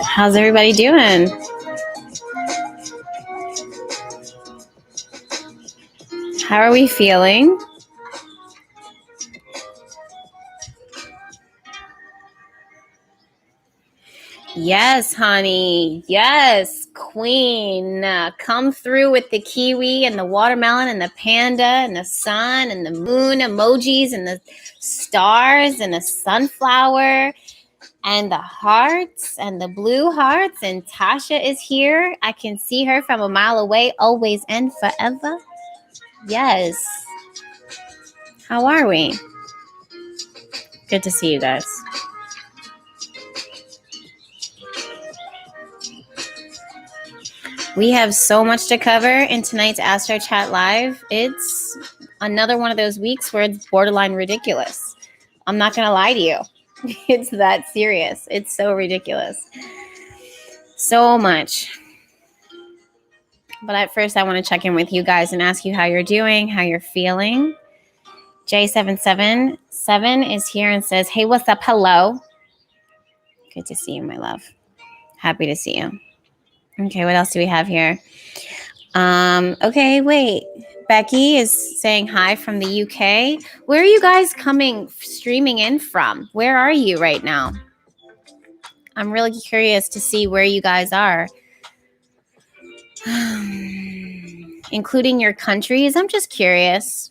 How's everybody doing? How are we feeling? Yes, honey. Yes, queen. Come through with the kiwi and the watermelon and the panda and the sun and the moon emojis and the stars and the sunflower and the hearts and the blue hearts. And Tasha is here. I can see her from a mile away, always and forever. Yes. How are we? Good to see you guys. We have so much to cover in tonight's Astro Chat Live. It's another one of those weeks where it's borderline ridiculous. I'm not going to lie to you. It's that serious. It's so ridiculous. So much. But at first, I want to check in with you guys and ask you how you're doing, how you're feeling. J777 is here and says, hey, what's up? Hello. Good to see you, my love. Happy to see you. Okay, what else do we have here? Okay, wait. Becky is saying hi from the UK. Where are you guys streaming in from? Where are you right now? I'm really curious to see where you guys are. Including your countries. I'm just curious.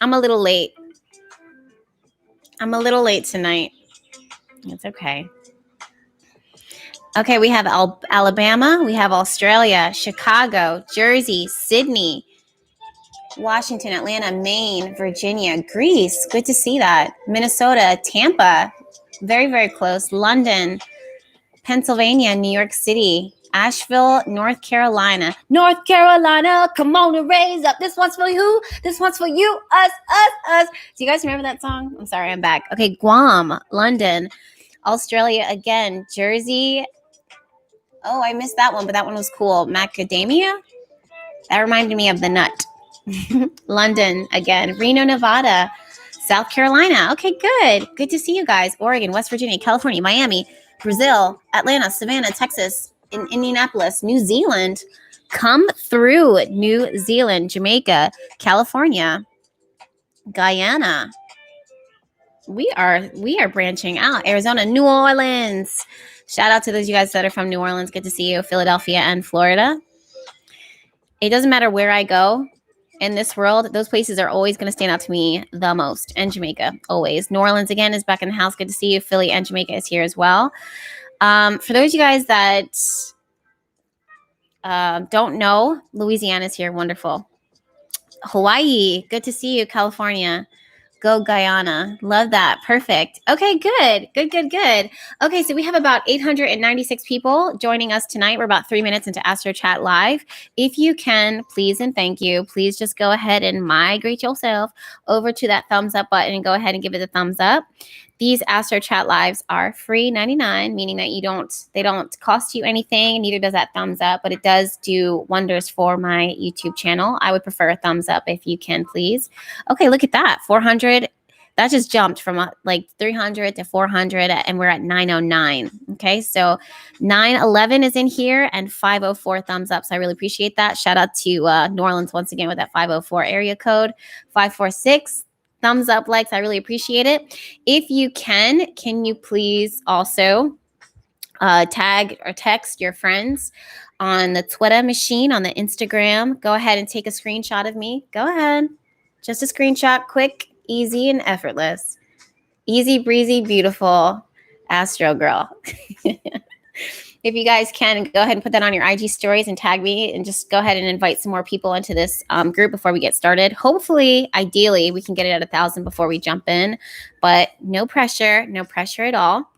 I'm a little late. Tonight. It's okay. Okay, we have Alabama, we have Australia, Chicago, Jersey, Sydney, Washington, Atlanta, Maine, Virginia, Greece. Good to see that. Minnesota, Tampa, very, very close. London, Pennsylvania, New York City, Asheville, North Carolina. North Carolina, come on and raise up. This one's for you. This one's for you. Us, us, us. Do you guys remember that song? I'm sorry, I'm back. Okay, Guam, London, Australia again, Jersey. Oh, I missed that one, but that one was cool. Macadamia? That reminded me of the nut. London again. Reno, Nevada. South Carolina. Okay, good. Good to see you guys. Oregon, West Virginia, California, Miami, Brazil, Atlanta, Savannah, Texas, in Indianapolis, New Zealand. Come through. New Zealand, Jamaica, California, Guyana. We are branching out. Arizona, New Orleans. Shout out to those of you guys that are from New Orleans. Good to see you. Philadelphia and Florida. It doesn't matter where I go in this world. Those places are always going to stand out to me the most. And Jamaica, always. New Orleans, again, is back in the house. Good to see you. Philly and Jamaica is here as well. For those of you guys that don't know, Louisiana is here. Wonderful. Hawaii. Good to see you. California. Go Guyana. Love that. Perfect. Okay, good. Okay, so we have about 896 people joining us tonight. We're about 3 minutes into Astro Chat Live. If you can, please and thank you, please just go ahead and migrate yourself over to that thumbs up button and go ahead and give it a thumbs up. These Astro Chat Lives are free 99, meaning that they don't cost you anything, neither does that thumbs up, but it does do wonders for my YouTube channel. I would prefer a thumbs up if you can, please. Okay, look at that. 400. That just jumped from like 300 to 400, and we're at 909. Okay, so 911 is in here and 504 thumbs up. So I really appreciate that. Shout out to New Orleans once again with that 504 area code. 546. Thumbs up, likes. I really appreciate it. If you can you please also tag or text your friends on the Twitter machine, on the Instagram. Go ahead and take a screenshot of me. Go ahead. Just a screenshot, quick, easy, and effortless. Easy breezy, beautiful Astro girl. If you guys can, go ahead and put that on your IG stories and tag me, and just go ahead and invite some more people into this group before we get started. Hopefully, ideally, we can get it at 1,000 before we jump in, but no pressure at all.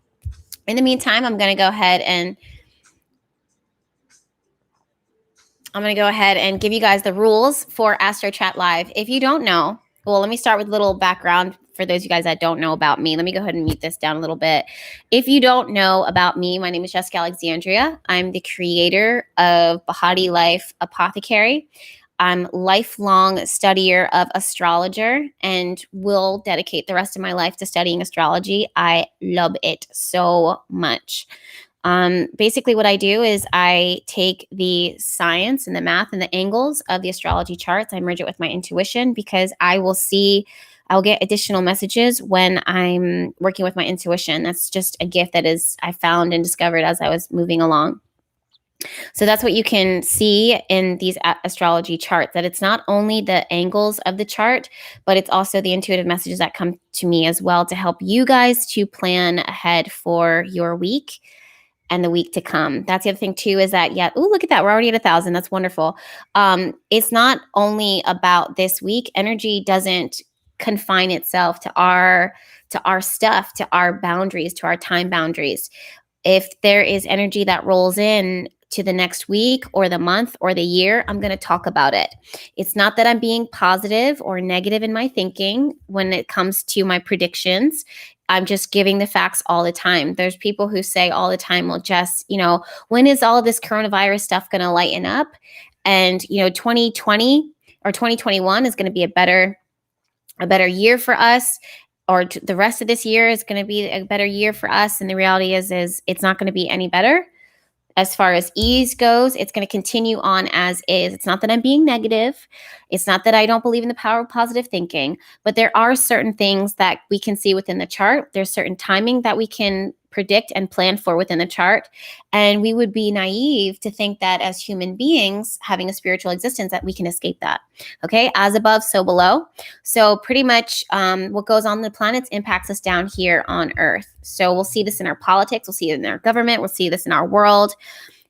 In the meantime, I'm going to go ahead and give you guys the rules for Astro Chat Live. If you don't know, well, let me start with a little background for those of you guys that don't know about me, let me go ahead and mute this down a little bit. If you don't know about me, my name is Jessica Alexandria. I'm the creator of Bahati Life Apothecary. I'm a lifelong studier of astrologer and will dedicate the rest of my life to studying astrology. I love it so much. Basically what I do is I take the science and the math and the angles of the astrology charts. I merge it with my intuition because I'll get additional messages when I'm working with my intuition. That's just a gift that I found and discovered as I was moving along. So that's what you can see in these astrology charts, that it's not only the angles of the chart, but it's also the intuitive messages that come to me as well to help you guys to plan ahead for your week and the week to come. That's the other thing too, is that, look at that. We're already at 1,000. That's wonderful. It's not only about this week. Energy doesn't confine itself to our stuff, to our boundaries, to our time boundaries. If there is energy that rolls in to the next week or the month or the year, I'm going to talk about it. It's not that I'm being positive or negative in my thinking when it comes to my predictions. I'm just giving the facts all the time. There's people who say all the time, well, Jess, when is all of this coronavirus stuff going to lighten up? And, 2020 or 2021 is going to be a better year for us, or the rest of this year is going to be a better year for us. And the reality is it's not going to be any better. As far as ease goes, it's going to continue on as is. It's not that I'm being negative. It's not that I don't believe in the power of positive thinking, but there are certain things that we can see within the chart. There's certain timing that we can predict and plan for within the chart. And we would be naive to think that as human beings having a spiritual existence that we can escape that. Okay, as above, so below. So pretty much what goes on in the planets impacts us down here on Earth. So we'll see this in our politics. We'll see it in our government. We'll see this in our world.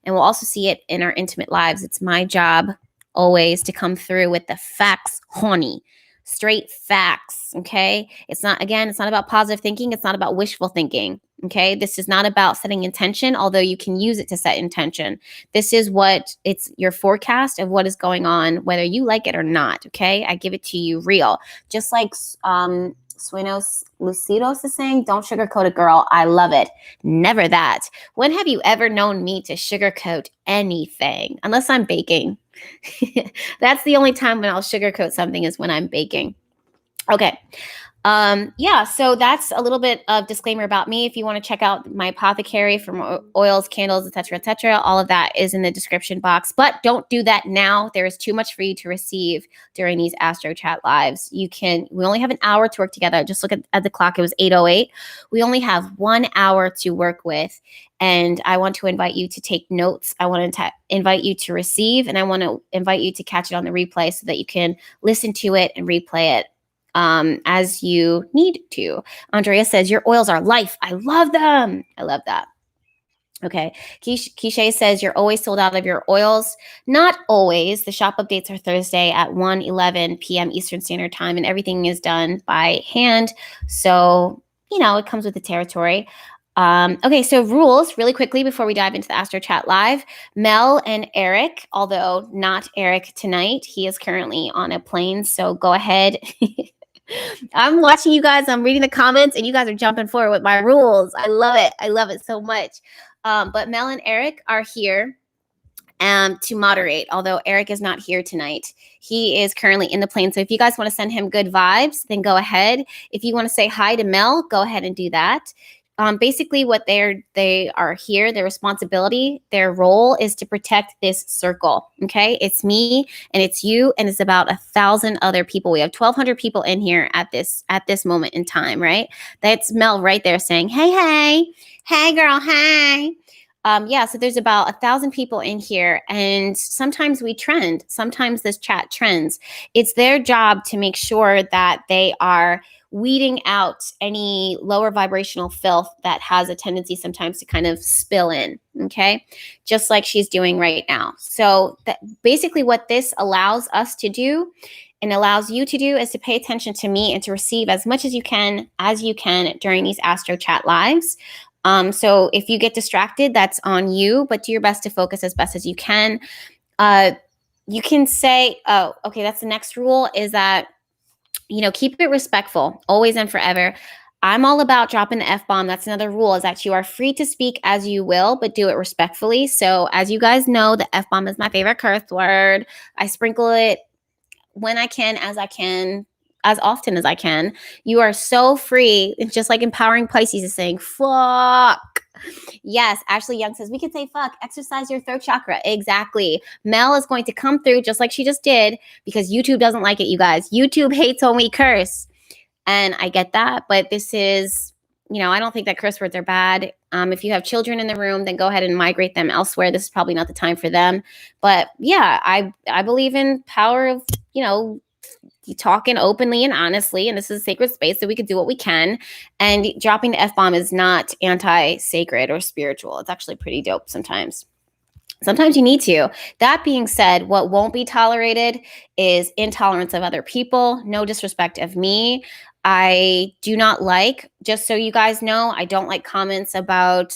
And we'll also see it in our intimate lives. It's my job always to come through with the facts, honey. Straight facts, okay? It's not about positive thinking. It's not about wishful thinking, okay? This is not about setting intention, although you can use it to set intention. This is it's your forecast of what is going on, whether you like it or not, okay? I give it to you real. Just like Suenos Lucidos is saying, don't sugarcoat a girl. I love it. Never that. When have you ever known me to sugarcoat anything? Unless I'm baking. That's the only time when I'll sugarcoat something, is when I'm baking. Okay. So that's a little bit of disclaimer about me. If you want to check out my apothecary from oils, candles, etc., all of that is in the description box. But don't do that now. There is too much for you to receive during these Astro Chat lives. We only have an hour to work together. Just look at the clock. It was 8:08. We only have 1 hour to work with. And I want to invite you to take notes. I want to invite you to receive, and I want to invite you to catch it on the replay so that you can listen to it and replay it as you need to. Andrea says, your oils are life. I love them. I love that. Okay. Kishay says, you're always sold out of your oils. Not always. The shop updates are Thursday at 1:11 p.m. Eastern Standard Time, and everything is done by hand. So, it comes with the territory. Okay, so rules really quickly before we dive into the Astro Chat Live. Mel and Eric, although not Eric tonight, he is currently on a plane, so go ahead. I'm watching you guys. I'm reading the comments, and you guys are jumping forward with my rules. I love it. I love it so much. But Mel and Eric are here to moderate, although Eric is not here tonight. He is currently in the plane. So if you guys want to send him good vibes, then go ahead. If you want to say hi to Mel, go ahead and do that. Basically what they are here, their responsibility, their role is to protect this circle. Okay. It's me and it's you, and it's about 1,000 other people. We have 1,200 people in here at this moment in time, right? That's Mel right there saying, hey girl, hey. So there's about 1,000 people in here, and sometimes we trend. Sometimes this chat trends. It's their job to make sure that they are weeding out any lower vibrational filth that has a tendency sometimes to kind of spill in, okay? Just like she's doing right now. So basically what this allows us to do and allows you to do is to pay attention to me and to receive as much as you can during these Astro Chat lives. So if you get distracted, that's on you, but do your best to focus as best as you can. You can say, oh, okay, that's the next rule, is that keep it respectful, always and forever. I'm all about dropping the F-bomb. That's another rule, is that you are free to speak as you will, but do it respectfully. So as you guys know, the F-bomb is my favorite curse word. I sprinkle it when I can, as often as I can. You are so free. It's just like Empowering Pisces is saying, fuck. Yes, Ashley Young says, we could say fuck, exercise your throat chakra. Exactly. Mel is going to come through just like she just did, because YouTube doesn't like it, you guys. YouTube hates when we curse. And I get that, but this is, I don't think that curse words are bad. If you have children in the room, then go ahead and migrate them elsewhere. This is probably not the time for them. But yeah, I believe in power of, talking openly and honestly, and this is a sacred space, so we could do what we can. And dropping the F-bomb is not anti-sacred or spiritual. It's actually pretty dope sometimes. Sometimes you need to. That being said, what won't be tolerated is intolerance of other people. No disrespect of me. I do not like, just so you guys know, I don't like comments about,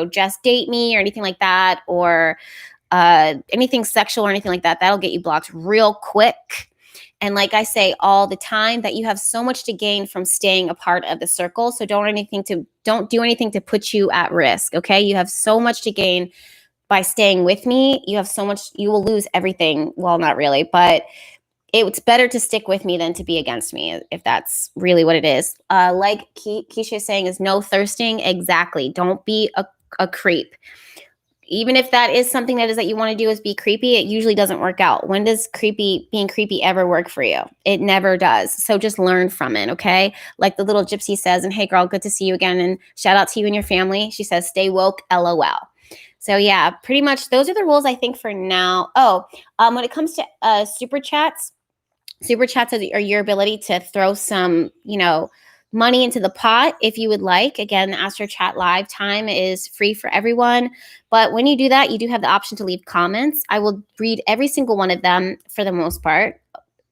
just date me or anything like that, or anything sexual or anything like that. That'll get you blocked real quick. And like I say all the time, that you have so much to gain from staying a part of the circle. So don't do anything to put you at risk. Okay. You have so much to gain by staying with me. You have so much, you will lose everything. Well, not really, but it's better to stick with me than to be against me, if that's really what it is. Like Keisha is saying, is no thirsting. Exactly. Don't be a creep. Even if that is something that you want to do, is be creepy, it usually doesn't work out. When does being creepy ever work for you? It never does. So just learn from it, okay? Like the little gypsy says, and hey girl, good to see you again. And shout out to you and your family. She says, stay woke, LOL. So yeah, pretty much those are the rules I think for now. When it comes to super chats are your ability to throw some, money into the pot if you would like. Again, the Astro Chat live time is free for everyone. But when you do that, you do have the option to leave comments. I will read every single one of them for the most part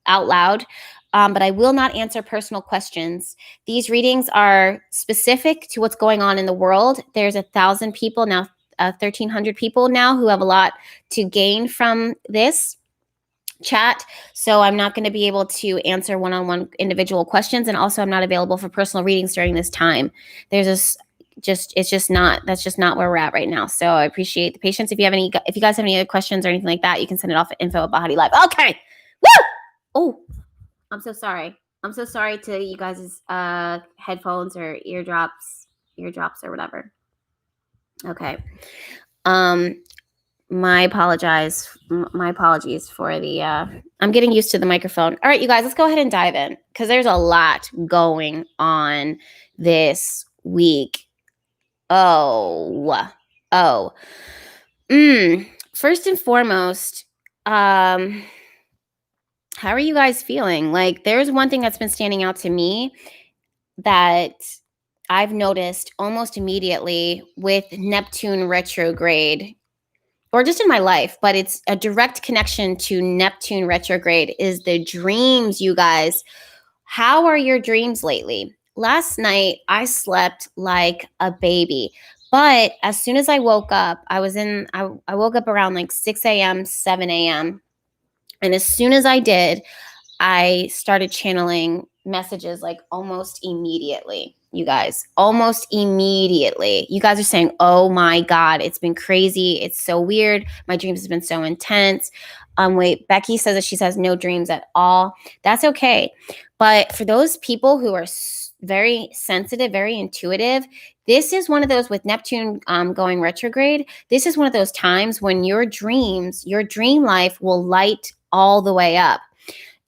out loud. But I will not answer personal questions. These readings are specific to what's going on in the world. There's 1,000 people now, 1,300 people now who have a lot to gain from this chat. So I'm not going to be able to answer one-on-one individual questions. And also I'm not available for personal readings during this time. That's just not where we're at right now. So I appreciate the patience. If you guys have any other questions or anything like that, you can send it off at info@Bahati Live. Okay. Woo! Oh, I'm so sorry. I'm so sorry to you guys' headphones or eardrops or whatever. Okay. My apologies for the, I'm getting used to the microphone. All right, you guys, let's go ahead and dive in, because there's a lot going on this week. First and foremost, how are you guys feeling? Like, there's one thing that's been standing out to me that I've noticed almost immediately with Neptune retrograde, or just in my life, but it's a direct connection to Neptune retrograde, is the dreams, you guys. How are your dreams lately? Last night, I slept like a baby. But as soon as I woke up, I woke up around like 6 a.m., 7 a.m. And as soon as I did, I started channeling messages like almost immediately. You guys, almost immediately. You guys are saying, oh my God, it's been crazy. It's so weird. My dreams have been so intense. Wait, Becky says that she has no dreams at all. That's okay. But for those people who are very sensitive, very intuitive, this is one of those, with Neptune going retrograde, this is one of those times when your dream life will light all the way up.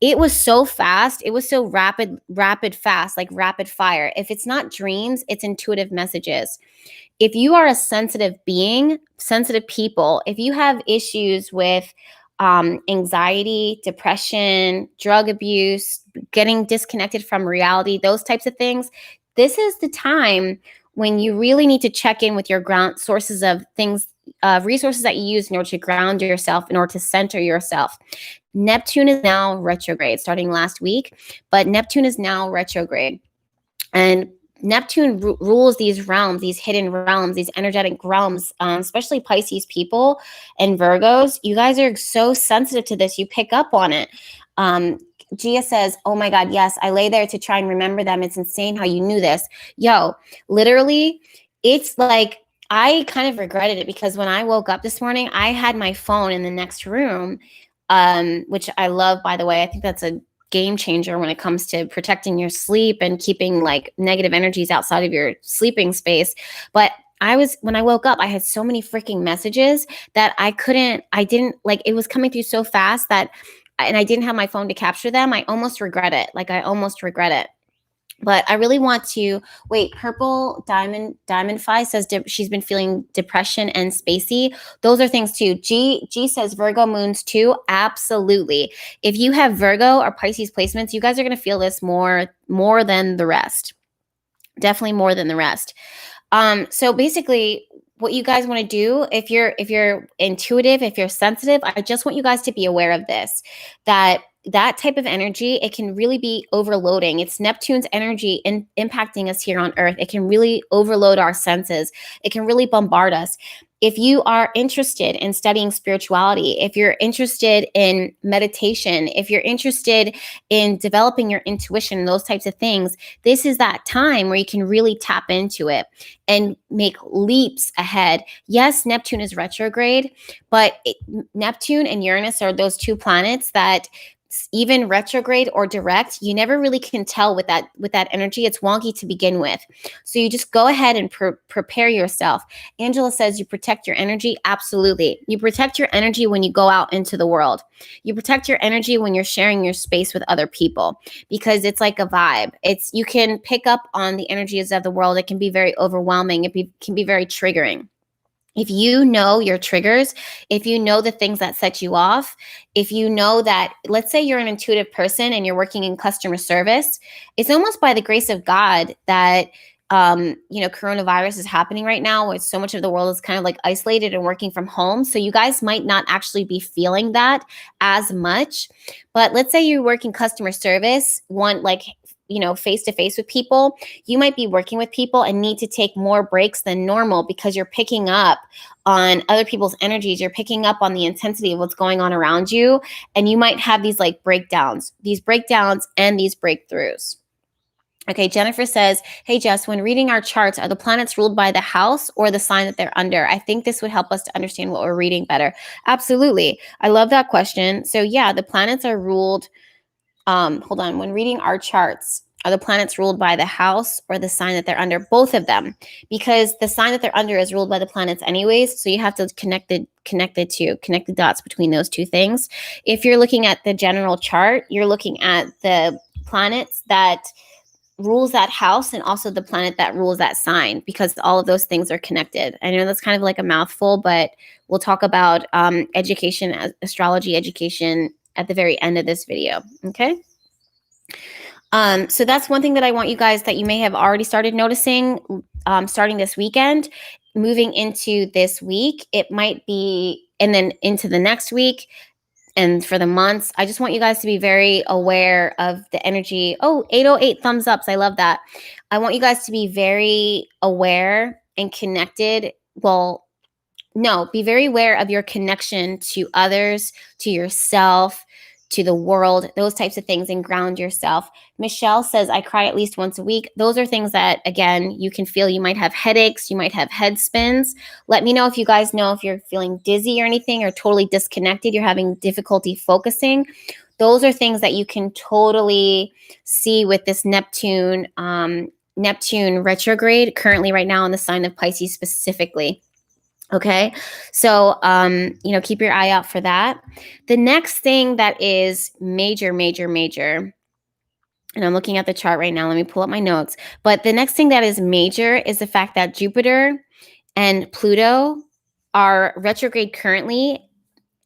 It was so fast. It was so rapid fast, like rapid fire. If it's not dreams, it's intuitive messages. If you are a sensitive being, sensitive people, if you have issues with anxiety, depression, drug abuse, getting disconnected from reality, those types of things, this is the time when you really need to check in with your ground sources of things, resources that you use in order to ground yourself, in order to center yourself. Neptune is now retrograde, starting last week, but Neptune is now retrograde. And Neptune rules these realms, these hidden realms, these energetic realms, especially Pisces people and Virgos. You guys are so sensitive to this. You pick up on it. Gia says, oh my God, yes, I lay there to try and remember them. It's insane how you knew this. Yo, literally, it's like, I kind of regretted it because when I woke up this morning, I had my phone in the next room, which I love, by the way. I think that's a game changer when it comes to protecting your sleep and keeping like negative energies outside of your sleeping space. But when I woke up, I had so many freaking messages that I didn't like, it was coming through so fast that, and I didn't have my phone to capture them. I almost regret it. Like, I almost regret it. But I really want to wait. Purple Diamond Fi says she's been feeling depression and spacey. Those are things too. G says Virgo moons too. Absolutely. If you have Virgo or Pisces placements, you guys are going to feel this more than the rest. Definitely more than the rest. So basically, what you guys want to do, if you're intuitive, if you're sensitive, I just want you guys to be aware of this, that type of energy, it can really be overloading. It's Neptune's energy impacting us here on Earth. It can really overload our senses. It can really bombard us. If you are interested in studying spirituality, if you're interested in meditation, if you're interested in developing your intuition, those types of things, this is that time where you can really tap into it and make leaps ahead. Yes, Neptune is retrograde, but Neptune and Uranus are those two planets that, even retrograde or direct, you never really can tell with that energy. It's wonky to begin with. So you just go ahead and prepare yourself. Angela says you protect your energy. Absolutely. You protect your energy when you go out into the world. You protect your energy when you're sharing your space with other people, because it's like a vibe. You can pick up on the energies of the world. It can be very overwhelming. It can be very triggering. If you know your triggers, if you know the things that set you off, if you know that, let's say you're an intuitive person and you're working in customer service, it's almost by the grace of God that, coronavirus is happening right now, where so much of the world is kind of like isolated and working from home. So you guys might not actually be feeling that as much. But let's say you're working customer service, face to face with people, you might be working with people and need to take more breaks than normal because you're picking up on other people's energies. You're picking up on the intensity of what's going on around you. And you might have these breakdowns and these breakthroughs. Okay, Jennifer says, hey, Jess, when reading our charts, are the planets ruled by the house or the sign that they're under? I think this would help us to understand what we're reading better. Absolutely. I love that question. So yeah, the planets are ruled. Hold on. When reading our charts, are the planets ruled by the house or the sign that they're under? Both of them, because the sign that they're under is ruled by the planets anyways. So you have to connect the dots between those two things. If you're looking at the general chart, you're looking at the planets that rules that house and also the planet that rules that sign, because all of those things are connected. I know that's kind of like a mouthful, but we'll talk about education, astrology education at the very end of this video. Okay. So that's one thing that I want you guys, that you may have already started noticing, starting this weekend, moving into this week, it might be, and then into the next week, and for the months. I just want you guys to be very aware of the energy. Oh, 808 thumbs ups. I love that. I want you guys to be very aware and connected. Well, no, be very aware of your connection to others, to yourself, to the world, those types of things, and ground yourself. Michelle says, I cry at least once a week. Those are things that, again, you can feel. You might have headaches. You might have head spins. Let me know if you guys know if you're feeling dizzy or anything, or totally disconnected. You're having difficulty focusing. Those are things that you can totally see with this Neptune retrograde currently right now in the sign of Pisces specifically. Okay. So, keep your eye out for that. The next thing that is major, and I'm looking at the chart right now. Let me pull up my notes. But the next thing that is major is the fact that Jupiter and Pluto are retrograde currently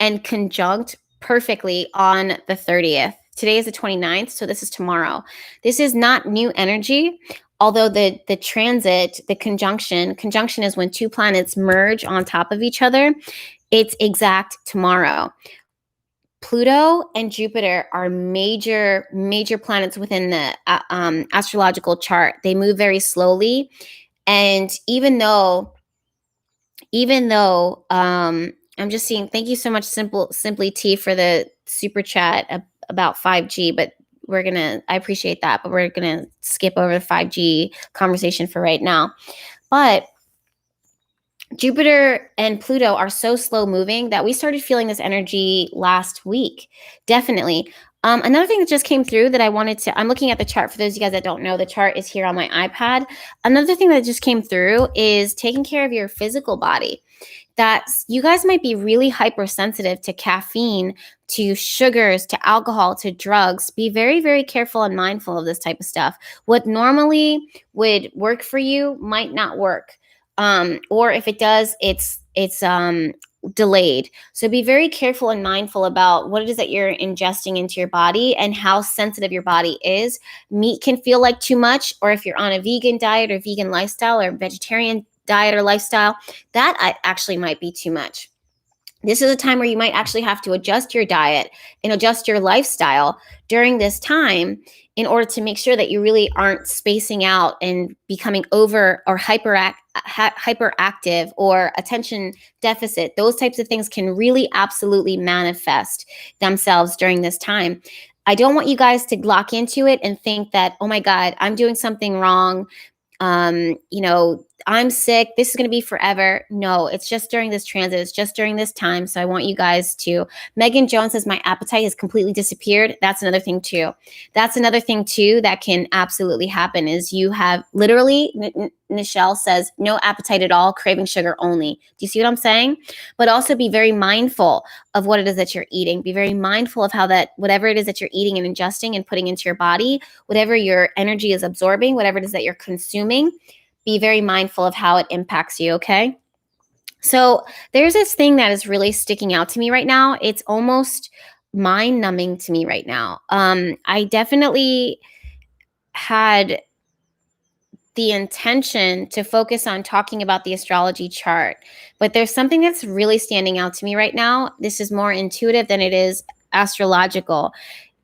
and conjunct perfectly on the 30th. Today is the 29th, so this is tomorrow. This is not new energy. Although the transit, the conjunction is when two planets merge on top of each other. It's exact tomorrow. Pluto and Jupiter are major planets within the astrological chart. They move very slowly. And even though I'm just seeing, thank you so much, Simply T, for the super chat about 5G, but I appreciate that, but we're going to skip over the 5G conversation for right now. But Jupiter and Pluto are so slow moving that we started feeling this energy last week. Definitely. Another thing that just came through that I'm looking at the chart. For those of you guys that don't know, the chart is here on my iPad. Another thing that just came through is taking care of your physical body. That you guys might be really hypersensitive to caffeine, to sugars, to alcohol, to drugs. Be very, very careful and mindful of this type of stuff. What normally would work for you might not work. Or if it does, it's delayed. So be very careful and mindful about what it is that you're ingesting into your body and how sensitive your body is. Meat can feel like too much, or if you're on a vegan diet or vegan lifestyle or vegetarian diet or lifestyle, that actually might be too much. This is a time where you might actually have to adjust your diet and adjust your lifestyle during this time in order to make sure that you really aren't spacing out and becoming over or hyperactive or attention deficit. Those types of things can really absolutely manifest themselves during this time. I don't want you guys to lock into it and think that, oh my God, I'm doing something wrong. I'm sick. This is going to be forever. No, it's just during this transit. It's just during this time. So I want you guys to, Megan Jones says, my appetite has completely disappeared. That's another thing too. That can absolutely happen is you have literally, Nichelle says, no appetite at all, craving sugar only. Do you see what I'm saying? But also be very mindful of what it is that you're eating. Be very mindful of how whatever it is that you're eating and ingesting and putting into your body, whatever your energy is absorbing, whatever it is that you're consuming, be very mindful of how it impacts you, okay? So there's this thing that is really sticking out to me right now. It's almost mind-numbing to me right now. I definitely had the intention to focus on talking about the astrology chart, but there's something that's really standing out to me right now. This is more intuitive than it is astrological.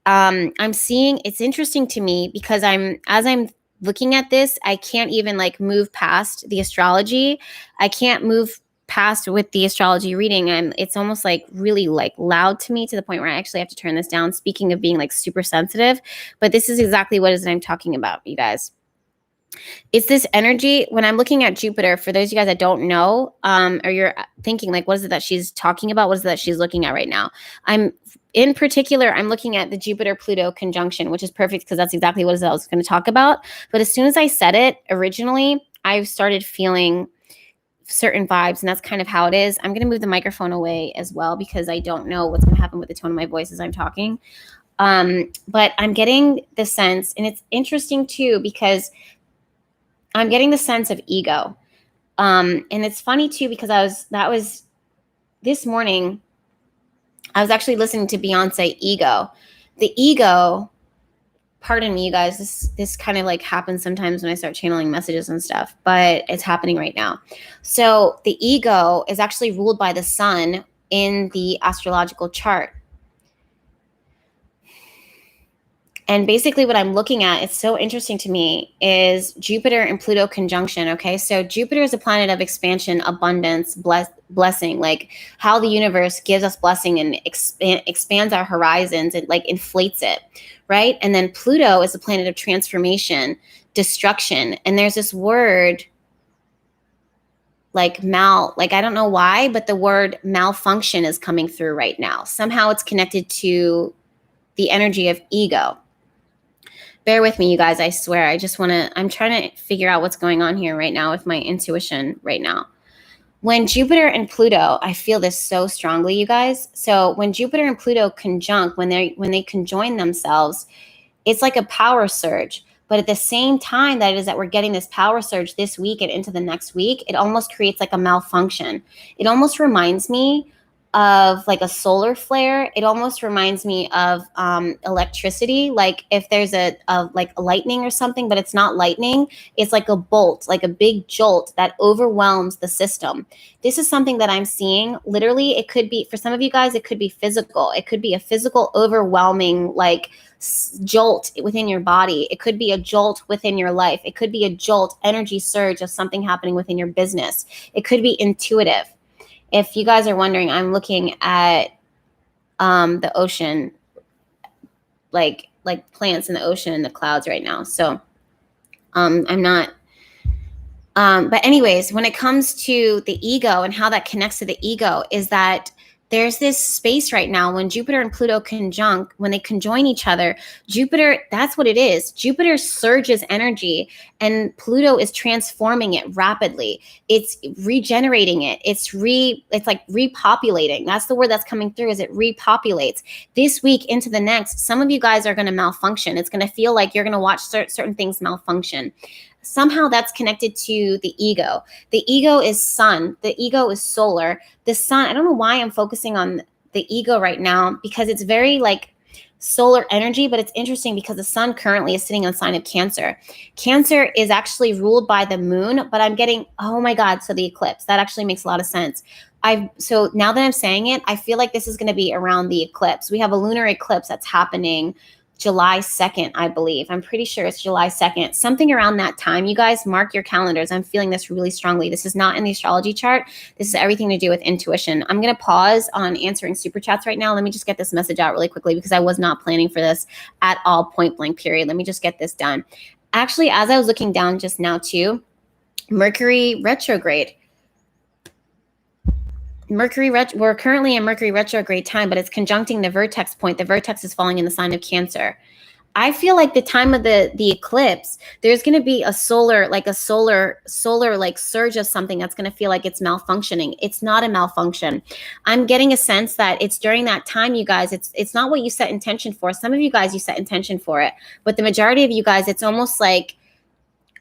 I'm seeing, it's interesting to me because as I'm looking at this, I can't even move past the astrology. I can't move past with the astrology reading. It's almost really loud to me to the point where I actually have to turn this down. Speaking of being super sensitive, but this is exactly what it is that I'm talking about, you guys. It's this energy when I'm looking at Jupiter. For those of you guys that don't know, or you're thinking what is it that she's talking about? What is it that she's looking at right now? I'm looking at the Jupiter-Pluto conjunction, which is perfect because that's exactly what I was going to talk about. But as soon as I said it originally, I started feeling certain vibes, and that's kind of how it is. I'm going to move the microphone away as well because I don't know what's going to happen with the tone of my voice as I'm talking. But I'm getting the sense, and it's interesting too because I'm getting the sense of ego. And it's funny too, because this morning, I was actually listening to Beyonce Ego. The ego, pardon me, you guys, this kind of happens sometimes when I start channeling messages and stuff, but it's happening right now. So the ego is actually ruled by the sun in the astrological chart. And basically what I'm looking at, it's so interesting to me, is Jupiter and Pluto conjunction, okay? So Jupiter is a planet of expansion, abundance, blessing, how the universe gives us blessing and expands our horizons and inflates it, right? And then Pluto is a planet of transformation, destruction. And there's this word I don't know why, but the word malfunction is coming through right now. Somehow it's connected to the energy of ego. Bear with me, you guys. I swear. I'm trying to figure out what's going on here right now with my intuition right now. When Jupiter and Pluto, I feel this so strongly, you guys. So when Jupiter and Pluto conjunct, when they conjoin themselves, it's like a power surge. But at the same time that we're getting this power surge this week and into the next week, it almost creates a malfunction. It almost reminds me of a solar flare. It almost reminds me of electricity. If there's a lightning or something, but it's not lightning, it's a bolt, a big jolt that overwhelms the system. This is something that I'm seeing. Literally, it could be, for some of you guys, it could be physical. It could be a physical overwhelming jolt within your body. It could be a jolt within your life. It could be a jolt, energy surge of something happening within your business. It could be intuitive. If you guys are wondering, I'm looking at the ocean, like plants in the ocean and the clouds right now. So I'm not. But anyways, when it comes to the ego and how that connects to the ego is that there's this space right now when Jupiter and Pluto conjunct, when they conjoin each other, Jupiter, that's what it is. Jupiter surges energy and Pluto is transforming it rapidly. It's regenerating it. It's like repopulating. That's the word that's coming through, is it repopulates. This week into the next, some of you guys are going to malfunction. It's going to feel like you're going to watch certain things malfunction. Somehow that's connected to the ego. The ego is sun. The ego is solar. The sun, I don't know why I'm focusing on the ego right now, because it's very like solar energy, but it's interesting because the sun currently is sitting on the sign of Cancer. Cancer is actually ruled by the moon, but I'm getting, oh my God, so the eclipse. That actually makes a lot of sense. So now that I'm saying it, I feel like this is going to be around the eclipse. We have a lunar eclipse that's happening July 2nd, I believe. I'm pretty sure it's July 2nd. Something around that time. You guys mark your calendars. I'm feeling this really strongly. This is not in the astrology chart. This is everything to do with intuition. I'm going to pause on answering super chats right now. Let me just get this message out really quickly because I was not planning for this at all, point blank period. Let me just get this done. Actually, as I was looking down just now too, Mercury retrograde. We're currently in Mercury retrograde time, but it's conjuncting the vertex point. The vertex is falling in the sign of Cancer. I feel like the time of the eclipse, there's going to be a solar like surge of something that's going to feel like it's malfunctioning. It's not a malfunction. I'm getting a sense that it's during that time, you guys, it's not what you set intention for. Some of you guys, you set intention for it, but the majority of you guys, it's almost like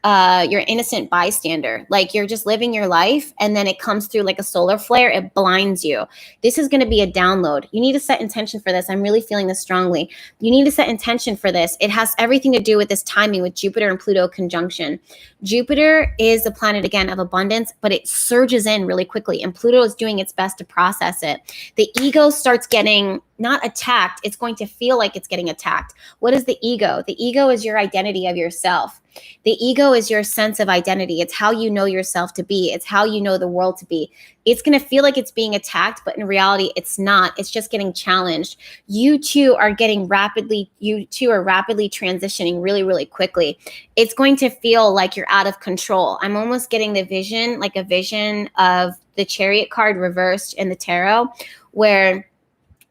you're innocent bystander. Like you're just living your life and then it comes through like a solar flare. It blinds you. This is going to be a download. You need to set intention for this. I'm really feeling this strongly. You need to set intention for this. It has everything to do with this timing with Jupiter and Pluto conjunction. Jupiter is the planet, again, of abundance, but it surges in really quickly and Pluto is doing its best to process it. The ego starts getting not attacked. It's going to feel like it's getting attacked. What is the ego? The ego is your identity of yourself. The ego is your sense of identity. It's how you know yourself to be. It's how you know the world to be. It's going to feel like it's being attacked, but in reality, it's not. It's just getting challenged. You two are rapidly transitioning really, really quickly. It's going to feel like you're out of control. I'm almost getting the vision, like a vision of the Chariot card reversed in the tarot, where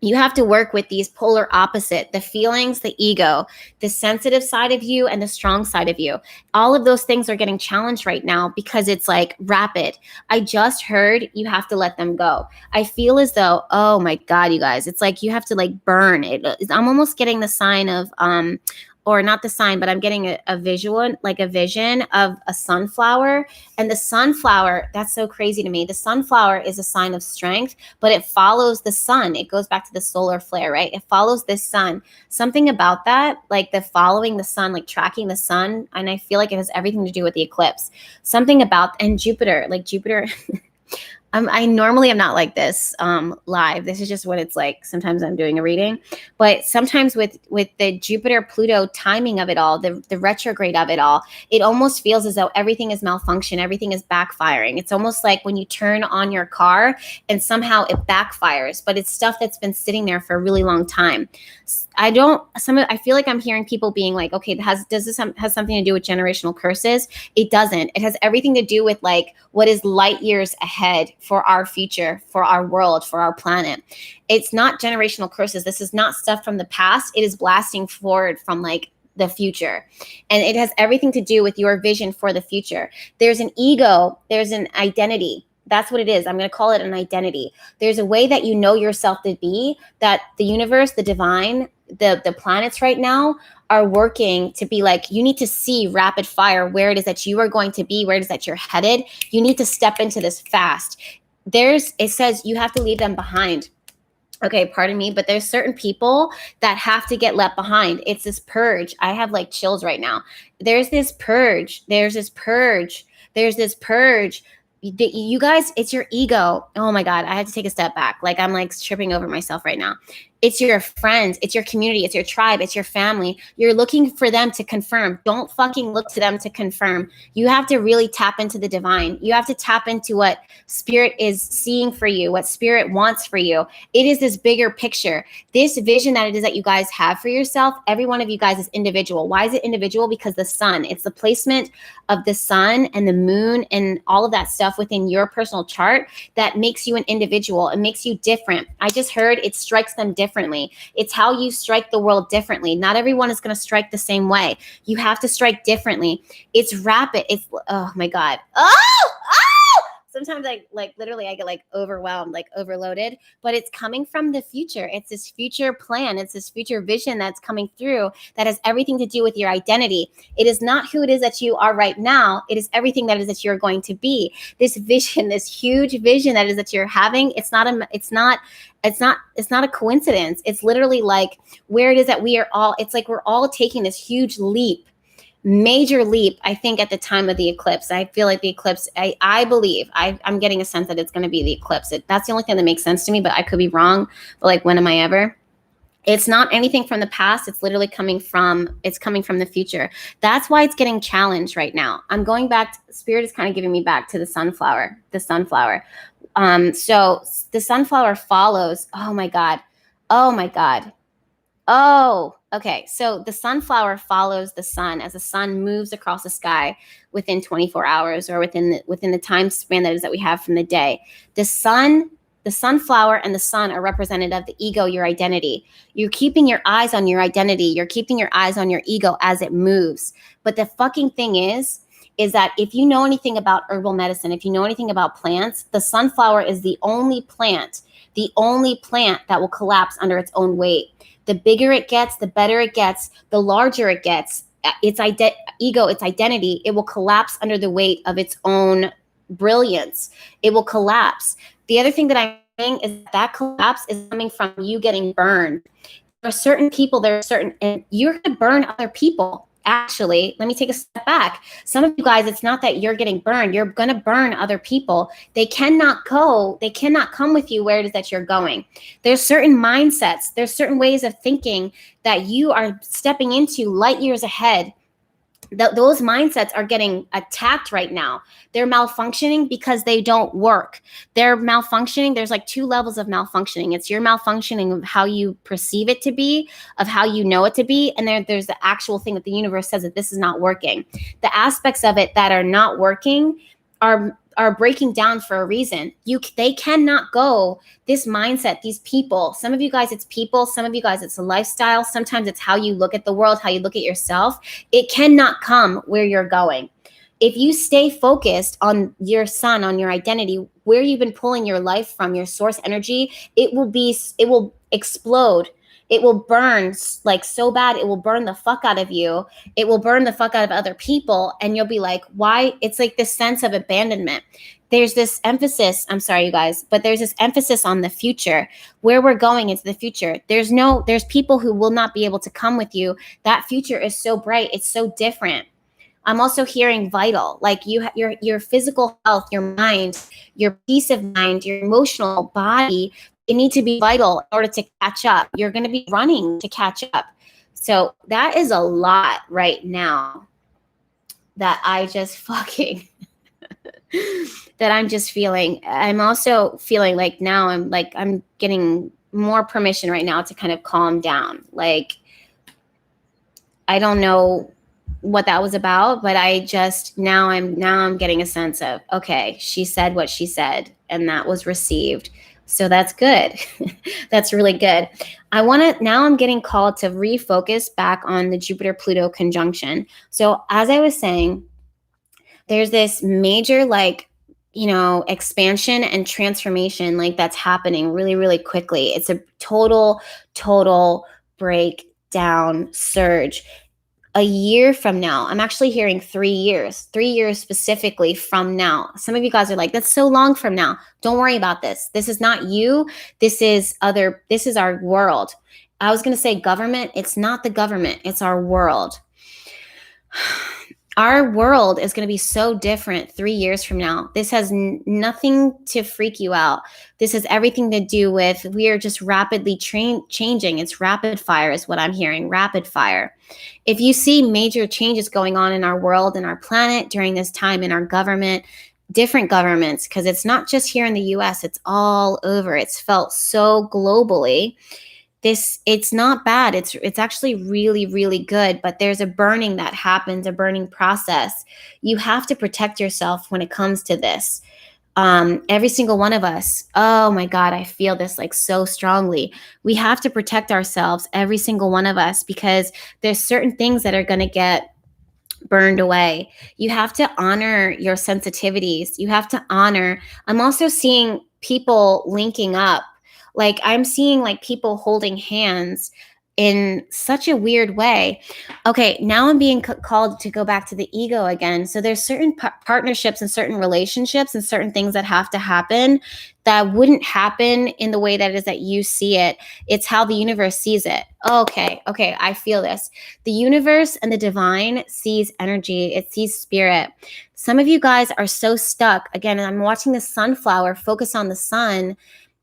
you have to work with these polar opposite, the feelings, the ego, the sensitive side of you and the strong side of you. All of those things are getting challenged right now because it's like rapid. I just heard you have to let them go. I feel as though, oh my God, you guys, it's like you have to like burn it. I'm almost getting the sign of, or not the sign, but I'm getting a visual, like a vision of a sunflower. And the sunflower, that's so crazy to me. The sunflower is a sign of strength, but it follows the sun. It goes back to the solar flare, right? It follows this sun. Something about that, like the following the sun, like tracking the sun. And I feel like it has everything to do with the eclipse. Something about, and Jupiter, like Jupiter, I normally am not like this live. This is just what it's like. Sometimes I'm doing a reading, but sometimes with the Jupiter-Pluto timing of it all, the retrograde of it all, it almost feels as though everything is malfunction. Everything is backfiring. It's almost like when you turn on your car and somehow it backfires, but it's stuff that's been sitting there for a really long time. I feel like I'm hearing people being like, okay, does this has something to do with generational curses? It doesn't. It has everything to do with like what is light years ahead for our future, for our world, for our planet. It's not generational curses. This is not stuff from the past. It is blasting forward from like the future. And it has everything to do with your vision for the future. There's an ego, there's an identity. That's what it is. I'm going to call it an identity. There's a way that you know yourself to be, that the universe, the divine, the planets right now are working to be like, you need to see rapid fire where it is that you are going to be, where it is that you're headed. You need to step into this fast. It says you have to leave them behind. Okay, pardon me, but there's certain people that have to get left behind. It's this purge. I have like chills right now. There's this purge. You guys, it's your ego. Oh my God, I had to take a step back. Like I'm like tripping over myself right now. It's your friends, it's your community, it's your tribe, it's your family. You're looking for them to confirm. Don't fucking look to them to confirm. You have to really tap into the divine. You have to tap into what spirit is seeing for you, what spirit wants for you. It is this bigger picture, this vision that it is that you guys have for yourself. Every one of you guys is individual. Why is it individual? Because the sun, it's the placement of the sun and the moon and all of that stuff within your personal chart that makes you an individual. It makes you different. I just heard it strikes them differently. It's how you strike the world differently. Not everyone is going to strike the same way. You have to strike differently. It's rapid. It's, oh my God. Oh! Sometimes I literally I get overwhelmed, overloaded, but it's coming from the future. It's this future plan. It's this future vision that's coming through that has everything to do with your identity. It is not who it is that you are right now. It is everything that is that you're going to be. This vision, this huge vision that is that you're having. It's not a coincidence. It's literally like where it is that we are all, it's like we're all taking this huge leap, major leap, I think, at the time of the eclipse. I feel like the eclipse, I believe, I'm getting a sense that it's going to be the eclipse. That's the only thing that makes sense to me, but I could be wrong. But when am I ever? It's not anything from the past. It's literally coming from the future. That's why it's getting challenged right now. I'm going back, Spirit is kind of giving me back to the sunflower. So the sunflower follows, oh my God. Oh, okay. So the sunflower follows the sun as the sun moves across the sky within 24 hours or within the time span that we have from the day. The sunflower and the sun are representative of the ego, your identity. You're keeping your eyes on your identity. You're keeping your eyes on your ego as it moves. But the fucking thing is that if you know anything about herbal medicine, if you know anything about plants, the sunflower is the only plant that will collapse under its own weight. The bigger it gets, the better it gets, the larger it gets. Its ego, its identity, it will collapse under the weight of its own brilliance. It will collapse. The other thing that I'm saying is that collapse is coming from you getting burned. There are certain people, and you're going to burn other people. Actually, let me take a step back. Some of you guys, it's not that you're getting burned. You're going to burn other people. They cannot come with you where it is that you're going. There's certain mindsets. There's certain ways of thinking that you are stepping into light years ahead. Those mindsets are getting attacked right now. They're malfunctioning because they don't work. They're malfunctioning. There's like two levels of malfunctioning. It's your malfunctioning of how you perceive it to be, of how you know it to be. And there's the actual thing that the universe says that this is not working. The aspects of it that are not working are breaking down for a reason. They cannot go, this mindset, these people, some of you guys it's people, some of you guys it's a lifestyle, sometimes it's how you look at the world, how you look at yourself. It cannot come where you're going. If you stay focused on your sun, on your identity, where you've been pulling your life from, your source energy, it will explode. It will burn like so bad. It will burn the fuck out of you. It will burn the fuck out of other people. And you'll be like, why? It's like this sense of abandonment. There's this emphasis, I'm sorry, you guys, but there's this emphasis on the future, where we're going into the future. There's people who will not be able to come with you. That future is so bright. It's so different. I'm also hearing vital, like your physical health, your mind, your peace of mind, your emotional body. It needs to be vital in order to catch up. You're going to be running to catch up. So that is a lot right now that I just fucking, that I'm just feeling. I'm also feeling like now I'm getting more permission right now to kind of calm down. Like, I don't know what that was about, but I just, now I'm getting a sense of, okay, she said what she said and that was received. So that's good. That's really good. Now I'm getting called to refocus back on the Jupiter-Pluto conjunction. So as I was saying, there's this major expansion and transformation that's happening really, really quickly. It's a total breakdown surge. A year from now, I'm actually hearing 3 years specifically from now. Some of you guys are like, that's so long from now. Don't worry about this. This is not you. This is our world. I was going to say government. It's not the government. It's our world. Our world is going to be so different 3 years from now. This has nothing to freak you out. This has everything to do with we are just rapidly changing. It's rapid fire is what I'm hearing, rapid fire. If you see major changes going on in our world and our planet during this time in our government, different governments, because it's not just here in the US, it's all over. It's felt so globally. It's not bad. It's actually really, really good, but there's a burning that happens, a burning process. You have to protect yourself when it comes to this. Every single one of us, oh my God, I feel this like so strongly. We have to protect ourselves, every single one of us, because there's certain things that are going to get burned away. You have to honor your sensitivities. You have to honor. I'm also seeing people linking up. Like I'm seeing like people holding hands in such a weird way. Okay, now I'm being called to go back to the ego again. So there's certain partnerships and certain relationships and certain things that have to happen that wouldn't happen in the way that it is that you see it. It's how the universe sees it. Okay, I feel this. The universe and the divine sees energy. It sees spirit. Some of you guys are so stuck. Again, I'm watching the sunflower focus on the sun.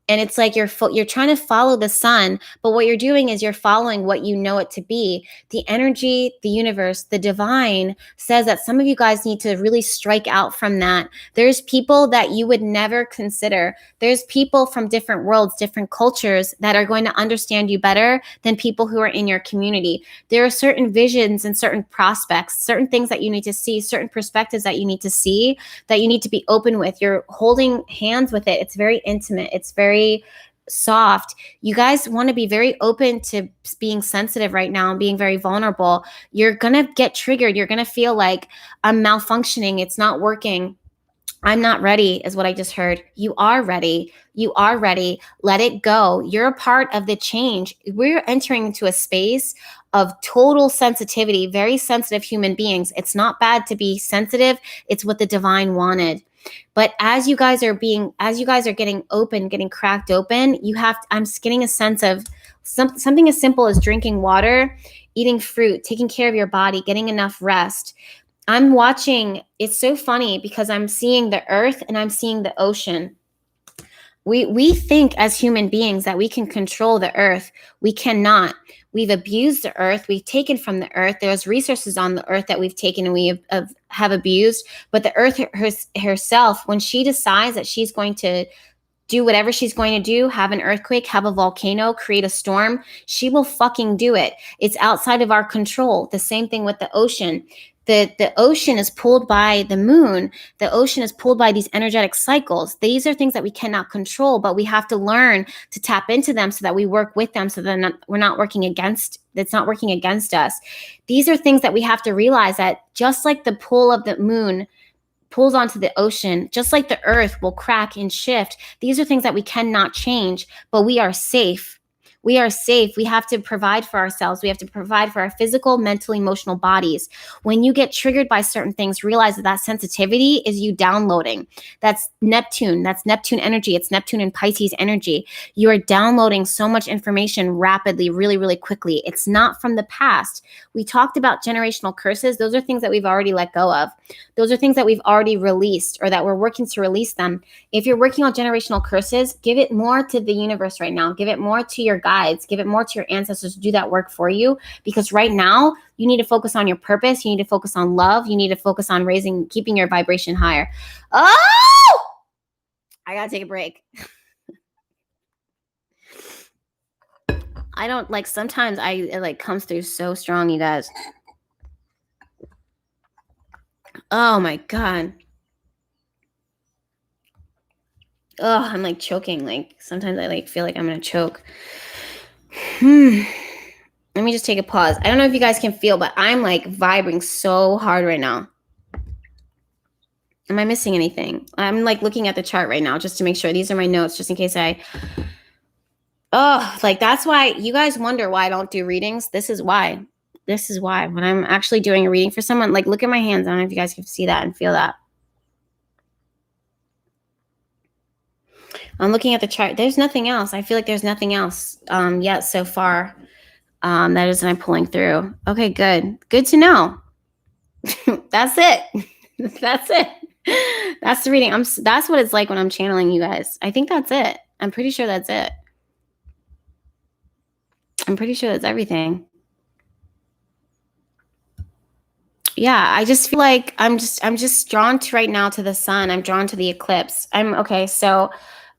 And it's like you're trying to follow the sun, but what you're doing is you're following what you know it to be. The energy, the universe, the divine says that some of you guys need to really strike out from that. There's people that you would never consider. There's people from different worlds, different cultures that are going to understand you better than people who are in your community. There are certain visions and certain prospects, certain things that you need to see, certain perspectives that you need to see, that you need to be open with. You're holding hands with it. It's very intimate. It's very soft. You guys want to be very open to being sensitive right now and being very vulnerable. You're going to get triggered. You're going to feel like I'm malfunctioning. It's not working. I'm not ready is what I just heard. You are ready. You are ready. Let it go. You're a part of the change. We're entering into a space of total sensitivity, very sensitive human beings. It's not bad to be sensitive. It's what the divine wanted. But as you guys are getting open, getting cracked open, I'm getting a sense of something as simple as drinking water, eating fruit, taking care of your body, getting enough rest. I'm watching, it's so funny because I'm seeing the earth and I'm seeing the ocean. We think as human beings that we can control the earth. We cannot. We've abused the earth. We've taken from the earth. There's resources on the earth that we've taken and we have abused. But the earth herself, when she decides that she's going to do whatever she's going to do, have an earthquake, have a volcano, create a storm, she will fucking do it. It's outside of our control. The same thing with the ocean. The ocean is pulled by the moon. The ocean is pulled by these energetic cycles. These are things that we cannot control, but we have to learn to tap into them so that we work with them so that we're not working against, it's not working against us. These are things that we have to realize that just like the pull of the moon pulls onto the ocean, just like the earth will crack and shift, these are things that we cannot change, but we are safe. We are safe. We have to provide for ourselves. We have to provide for our physical, mental, emotional bodies. When you get triggered by certain things, realize that sensitivity is you downloading. That's Neptune. That's Neptune energy. It's Neptune and Pisces energy. You are downloading so much information rapidly, really, really quickly. It's not from the past. We talked about generational curses. Those are things that we've already let go of. Those are things that we've already released or that we're working to release them. If you're working on generational curses, give it more to the universe right now. Give it more to your guides. Give it more to your ancestors to do that work for you. Because right now, you need to focus on your purpose. You need to focus on love. You need to focus on keeping your vibration higher. Oh! I gotta take a break. I don't like, sometimes it like comes through so strong, you guys. Oh my God. Oh, I'm like choking. Like sometimes I like feel like I'm gonna choke. Let me just take a pause. I don't know if you guys can feel, but I'm like vibrating so hard right now. Am I missing anything? I'm like looking at the chart right now just to make sure. These are my notes just in case like that's why you guys wonder why I don't do readings. This is why. This is why. When I'm actually doing a reading for someone, like look at my hands. I don't know if you guys can see that and feel that. I'm looking at the chart. There's nothing else. I feel like there's nothing else yet so far that I'm pulling through. Okay, good. Good to know. That's it. That's it. That's the reading. That's what it's like when I'm channeling you guys. I think that's it. I'm pretty sure that's it. I'm pretty sure that's everything. Yeah, I just feel like I'm just drawn to right now to the sun. I'm drawn to the eclipse. So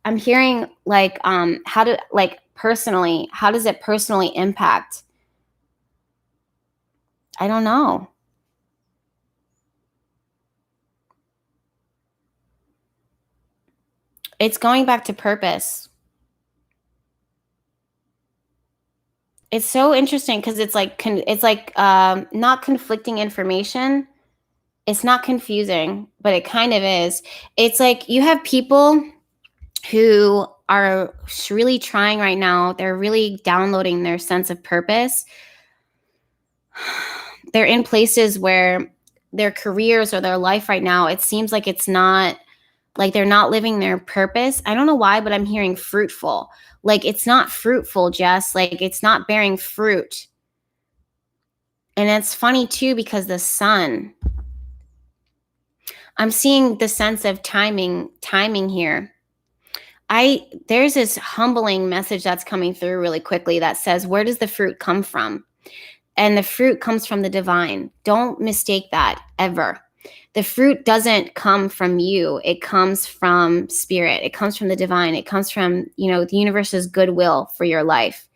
I'm hearing like how to like personally, how does it personally impact? I don't know. It's going back to purpose. It's so interesting because it's like not conflicting information. It's not confusing, but it kind of is. It's like you have people who are really trying right now. They're really downloading their sense of purpose. They're in places where their careers or their life right now, it seems like it's not like they're not living their purpose. I don't know why, but I'm hearing fruitful. Like it's not fruitful, Jess. Like it's not bearing fruit. And it's funny too because the sun, I'm seeing the sense of timing here. There's this humbling message that's coming through really quickly that says, where does the fruit come from? And the fruit comes from the divine. Don't mistake that ever. The fruit doesn't come from you. It comes from spirit. It comes from the divine. It comes from, the universe's goodwill for your life.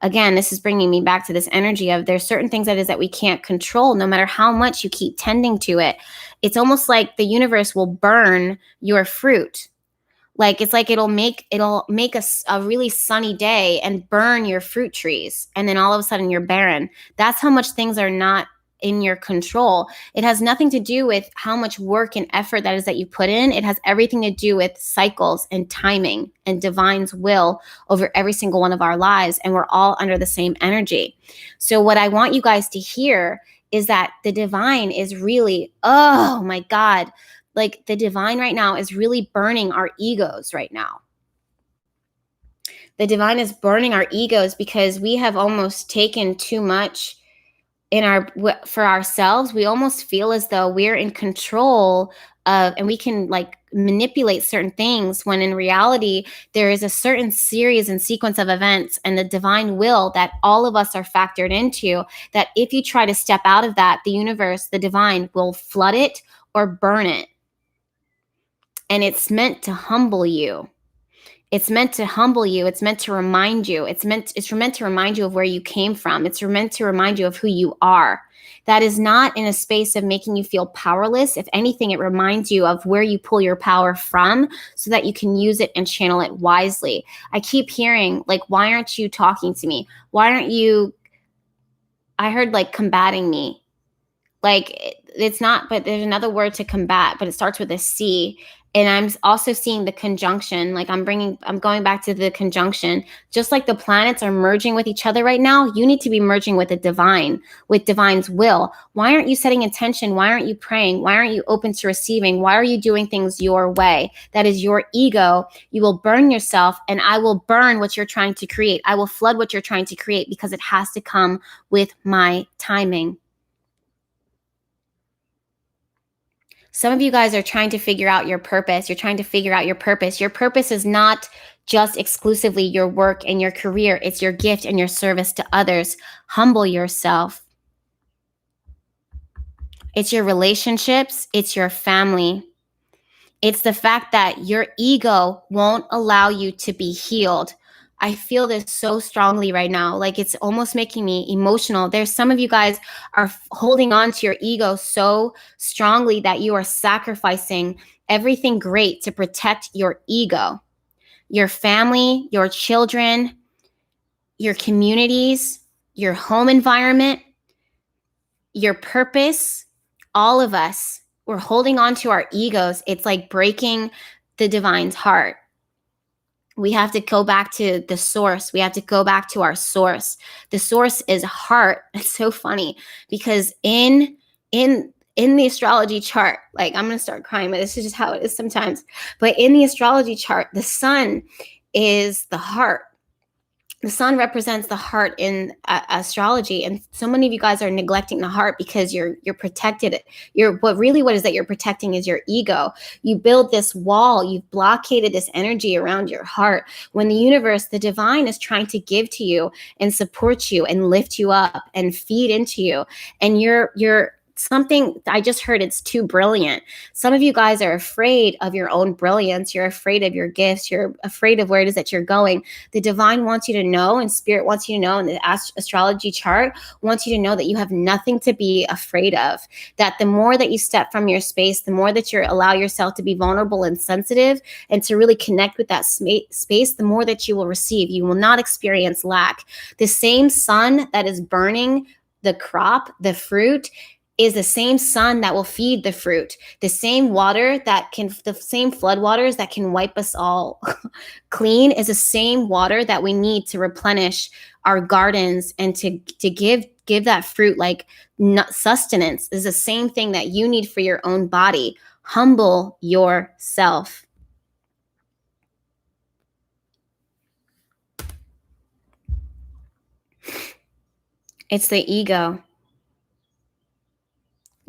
Again, this is bringing me back to this energy of there's certain things that we can't control no matter how much you keep tending to it. It's almost like the universe will burn your fruit. Like it's like it'll make a really sunny day and burn your fruit trees. And then all of a sudden you're barren. That's how much things are not in your control. It has nothing to do with how much work and effort that is that you put in. It has everything to do with cycles and timing and divine's will over every single one of our lives. And we're all under the same energy. So what I want you guys to hear is that the divine is really, oh my God, like the divine right now is really burning our egos right now. The divine is burning our egos because we have almost taken too much for ourselves. We almost feel as though we're in control of, and we can like manipulate certain things when in reality, there is a certain series and sequence of events and the divine will that all of us are factored into, that if you try to step out of that, the universe, the divine will flood it or burn it. And it's meant to humble you. It's meant to humble you. It's meant to remind you. It's meant to remind you of where you came from. It's meant to remind you of who you are. That is not in a space of making you feel powerless. If anything, it reminds you of where you pull your power from so that you can use it and channel it wisely. I keep hearing, like, why aren't you talking to me? Why aren't you, I heard like combating me. Like it's not, but there's another word to combat, but it starts with a C. And I'm also seeing the conjunction. Like I'm going back to the conjunction. Just like the planets are merging with each other right now, you need to be merging with the divine, with divine's will. Why aren't you setting intention? Why aren't you praying? Why aren't you open to receiving? Why are you doing things your way? That is your ego. You will burn yourself, and I will burn what you're trying to create. I will flood what you're trying to create because it has to come with my timing. Some of you guys are trying to figure out your purpose. You're trying to figure out your purpose. Your purpose is not just exclusively your work and your career. It's your gift and your service to others. Humble yourself. It's your relationships. It's your family. It's the fact that your ego won't allow you to be healed. I feel this so strongly right now. Like it's almost making me emotional. There's some of you guys are holding on to your ego so strongly that you are sacrificing everything great to protect your ego, your family, your children, your communities, your home environment, your purpose. All of us, we're holding on to our egos. It's like breaking the divine's heart. We have to go back to the source. We have to go back to our source. The source is heart. It's so funny because in the astrology chart, like I'm going to start crying, but this is just how it is sometimes. But in the astrology chart, the sun is the heart. the sun represents the heart in astrology, and so many of you guys are neglecting the heart because you're protected. What is that you're protecting is your ego. You build this wall, you've blockaded this energy around your heart, when the universe, the divine, is trying to give to you and support you and lift you up and feed into you, and you're something I just heard, it's too brilliant. Some of you guys are afraid of your own brilliance. You're afraid of your gifts. You're afraid of where it is that you're going. The divine wants you to know, and spirit wants you to know, and the astrology chart wants you to know that you have nothing to be afraid of. That the more that you step from your space, the more that you allow yourself to be vulnerable and sensitive and to really connect with that space, the more that you will receive. You will not experience lack. The same sun that is burning the crop, the fruit, is the same sun that will feed the fruit. The same water the same flood waters that can wipe us all clean is the same water that we need to replenish our gardens and to give that fruit like sustenance. Is the same thing that you need for your own body. Humble yourself. It's the ego.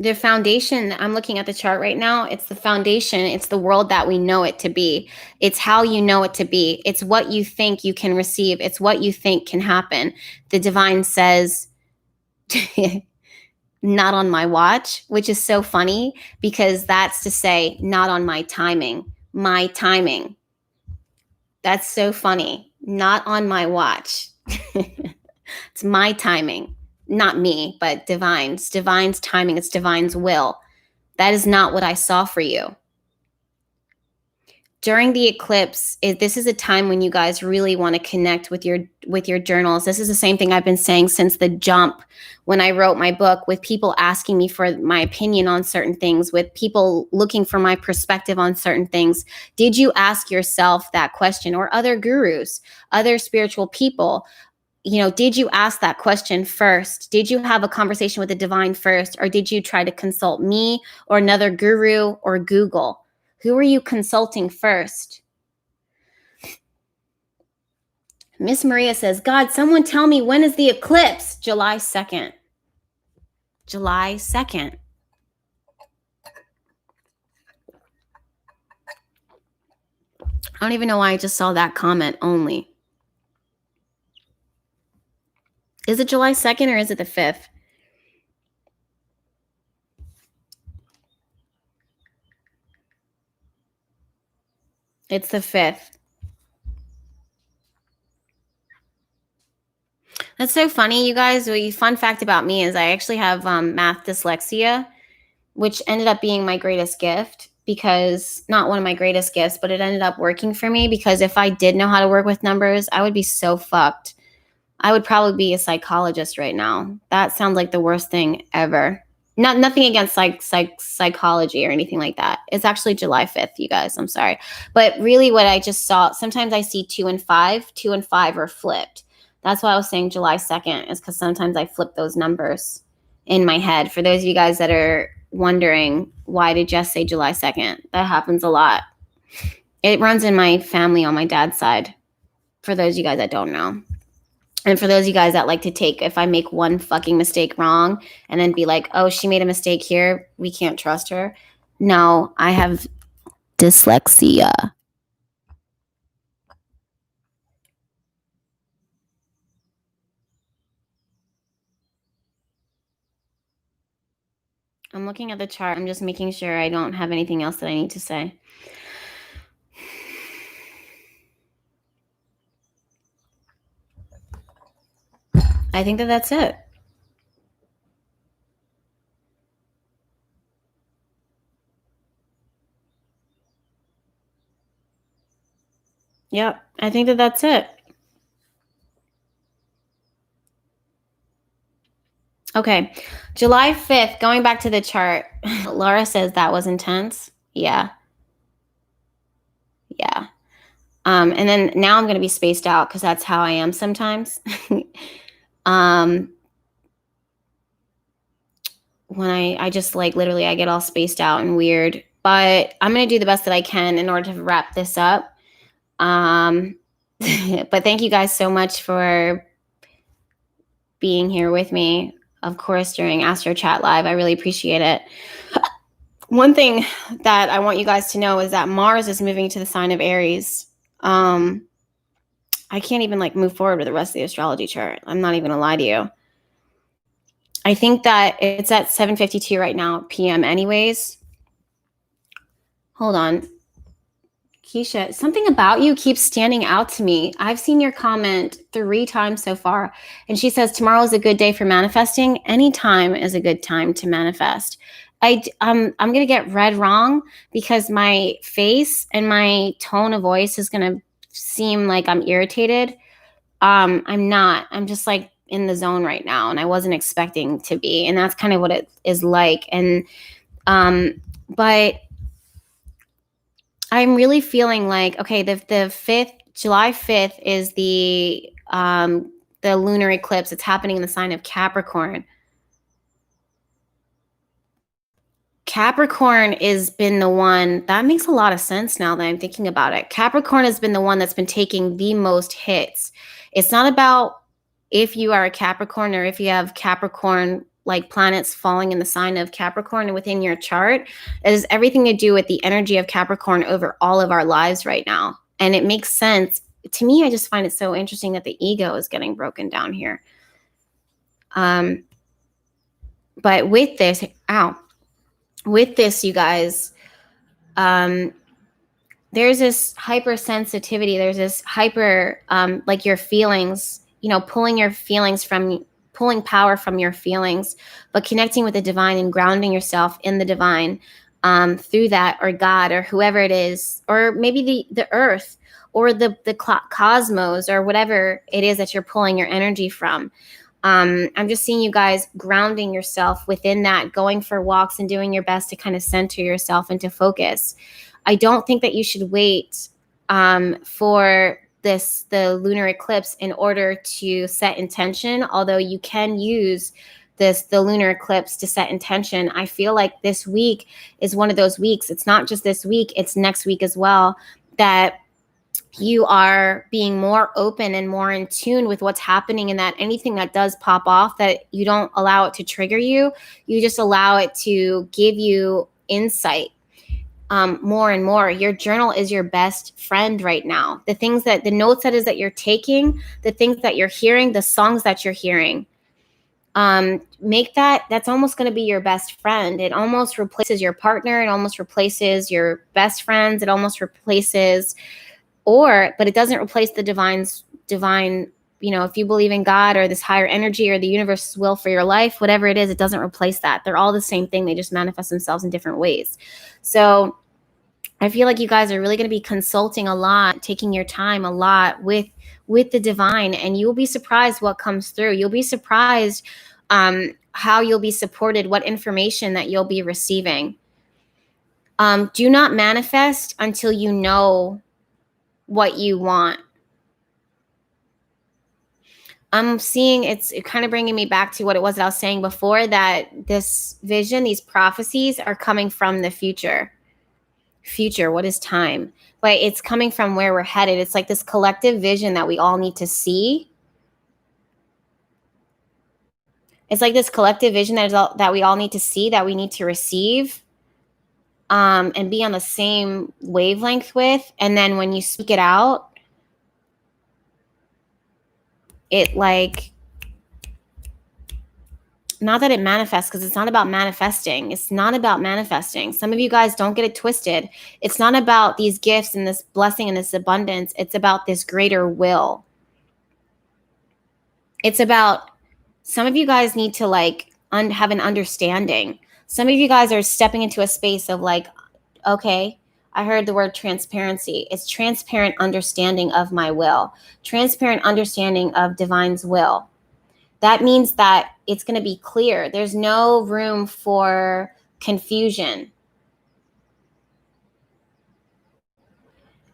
The foundation, I'm looking at the chart right now, it's the foundation. It's the world that we know it to be. It's how you know it to be. It's what you think you can receive. It's what you think can happen. The divine says, not on my watch, which is so funny because that's to say, not on my timing. My timing. That's so funny. Not on my watch. It's my timing. Not me, but divine's timing. It's divine's will. That is not what I saw for you. During the eclipse, this is a time when you guys really want to connect with your journals. This is the same thing I've been saying since the jump when I wrote my book, with people asking me for my opinion on certain things, with people looking for my perspective on certain things. Did you ask yourself that question, or other gurus, other spiritual people? Did you ask that question first? Did you have a conversation with the divine first? Or did you try to consult me or another guru or Google? Who are you consulting first? Miss Maria says, God, someone tell me, when is the eclipse? July 2nd. July 2nd. I don't even know why I just saw that comment only. Is it July 2nd or is it the 5th? It's the 5th. That's so funny, you guys. Fun fact about me is I actually have math dyslexia, which ended up being my greatest gift, because not one of my greatest gifts, but it ended up working for me, because if I did know how to work with numbers, I would be so fucked. I would probably be a psychologist right now. That sounds like the worst thing ever. Nothing against psychology or anything like that. It's actually July 5th, you guys. I'm sorry. But really what I just saw, sometimes I see 2 and 5. 2 and 5 are flipped. That's why I was saying July 2nd, is because sometimes I flip those numbers in my head. For those of you guys that are wondering, why did Jess say July 2nd? That happens a lot. It runs in my family on my dad's side, for those of you guys that don't know. And for those of you guys that like to take, if I make one fucking mistake wrong and then be like, oh, she made a mistake here, we can't trust her. No, I have dyslexia. I'm looking at the chart. I'm just making sure I don't have anything else that I need to say. I think that that's it. Yep, I think that that's it. Okay, July 5th, going back to the chart. Laura says that was intense. Yeah. Yeah. And then now I'm going to be spaced out because that's how I am sometimes. When I just like literally I get all spaced out and weird, but I'm going to do the best that I can in order to wrap this up. But thank you guys so much for being here with me, of course, during Astro Chat Live. I really appreciate it. One thing that I want you guys to know is that Mars is moving to the sign of Aries. I can't even like move forward with the rest of the astrology chart. I'm not even gonna lie to you. I think that it's at 7:52 right now p.m. anyways. Hold on. Keisha, something about you keeps standing out to me. I've seen your comment 3 times so far. And she says, tomorrow is a good day for manifesting. Any time is a good time to manifest. I'm going to get read wrong because my face and my tone of voice is going to seem like I'm irritated. I'm not. I'm just like in the zone right now. And I wasn't expecting to be. And that's kind of what it is like. And, but I'm really feeling like, okay, the 5th, July 5th is the lunar eclipse. It's happening in the sign of Capricorn. Capricorn has been the one, that makes a lot of sense now that I'm thinking about it. Capricorn has been the one that's been taking the most hits. It's not about if you are a Capricorn or if you have Capricorn like planets falling in the sign of Capricorn within your chart. It has everything to do with the energy of Capricorn over all of our lives right now. And it makes sense. To me, I just find it so interesting that the ego is getting broken down here. But with this, you guys, there's this hypersensitivity. There's this hyper, like your feelings, pulling power from your feelings, but connecting with the divine and grounding yourself in the divine through that, or God, or whoever it is, or maybe the earth, or the cosmos, or whatever it is that you're pulling your energy from. I'm just seeing you guys grounding yourself within that, going for walks and doing your best to kind of center yourself into focus. I don't think that you should wait for the lunar eclipse in order to set intention, although you can use the lunar eclipse to set intention. I feel like this week is one of those weeks. It's not just this week, it's next week as well, that you are being more open and more in tune with what's happening, and that anything that does pop off, that you don't allow it to trigger you. You just allow it to give you insight. More and more. Your journal is your best friend right now. The notes that you're taking, the things that you're hearing, the songs that you're hearing, that's almost going to be your best friend. It almost replaces your partner. It almost replaces your best friends. It almost replaces, but it doesn't replace the divine, if you believe in God or this higher energy or the universe's will for your life, whatever it is, it doesn't replace that. They're all the same thing. They just manifest themselves in different ways. So I feel like you guys are really going to be consulting a lot, taking your time a lot with the divine, and you'll be surprised what comes through. You'll be surprised how you'll be supported, what information that you'll be receiving. Do not manifest until you know what you want. I'm seeing it's kind of bringing me back to what it was that I was saying before, that this vision, these prophecies are coming from the future. What is time? But it's coming from where we're headed. It's like this collective vision that we all need to see. It's like this collective vision that we all need to see, that we need to receive, and be on the same wavelength with. And then when you speak it out, it like, not that it manifests, because it's not about manifesting. It's not about manifesting. Some of you guys don't get it twisted. It's not about these gifts and this blessing and this abundance. It's about this greater will. It's about, some of you guys need to like have an understanding. Some of you guys are stepping into a space of like, okay, I heard the word transparency. It's transparent understanding of my will, transparent understanding of divine's will. That means that it's going to be clear. There's no room for confusion.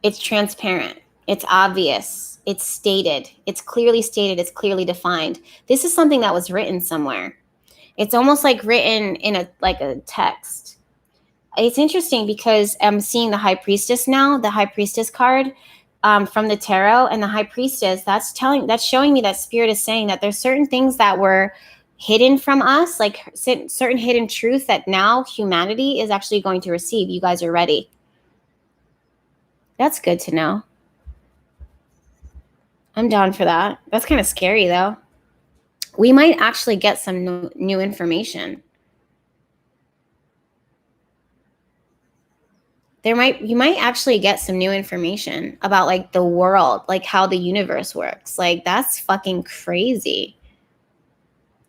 It's transparent. It's obvious. It's stated. It's clearly stated. It's clearly defined. This is something that was written somewhere. It's almost like written in a text. It's interesting because I'm seeing the High Priestess now, the High Priestess card. from the tarot and the high priestess, that's showing me that spirit is saying that there's certain things that were hidden from us, like certain hidden truth that now humanity is actually going to receive. You guys are ready. That's good to know. I'm down for that. That's kind of scary though. We might actually get some new information. You might actually get some new information about like the world, like how the universe works. Like that's fucking crazy.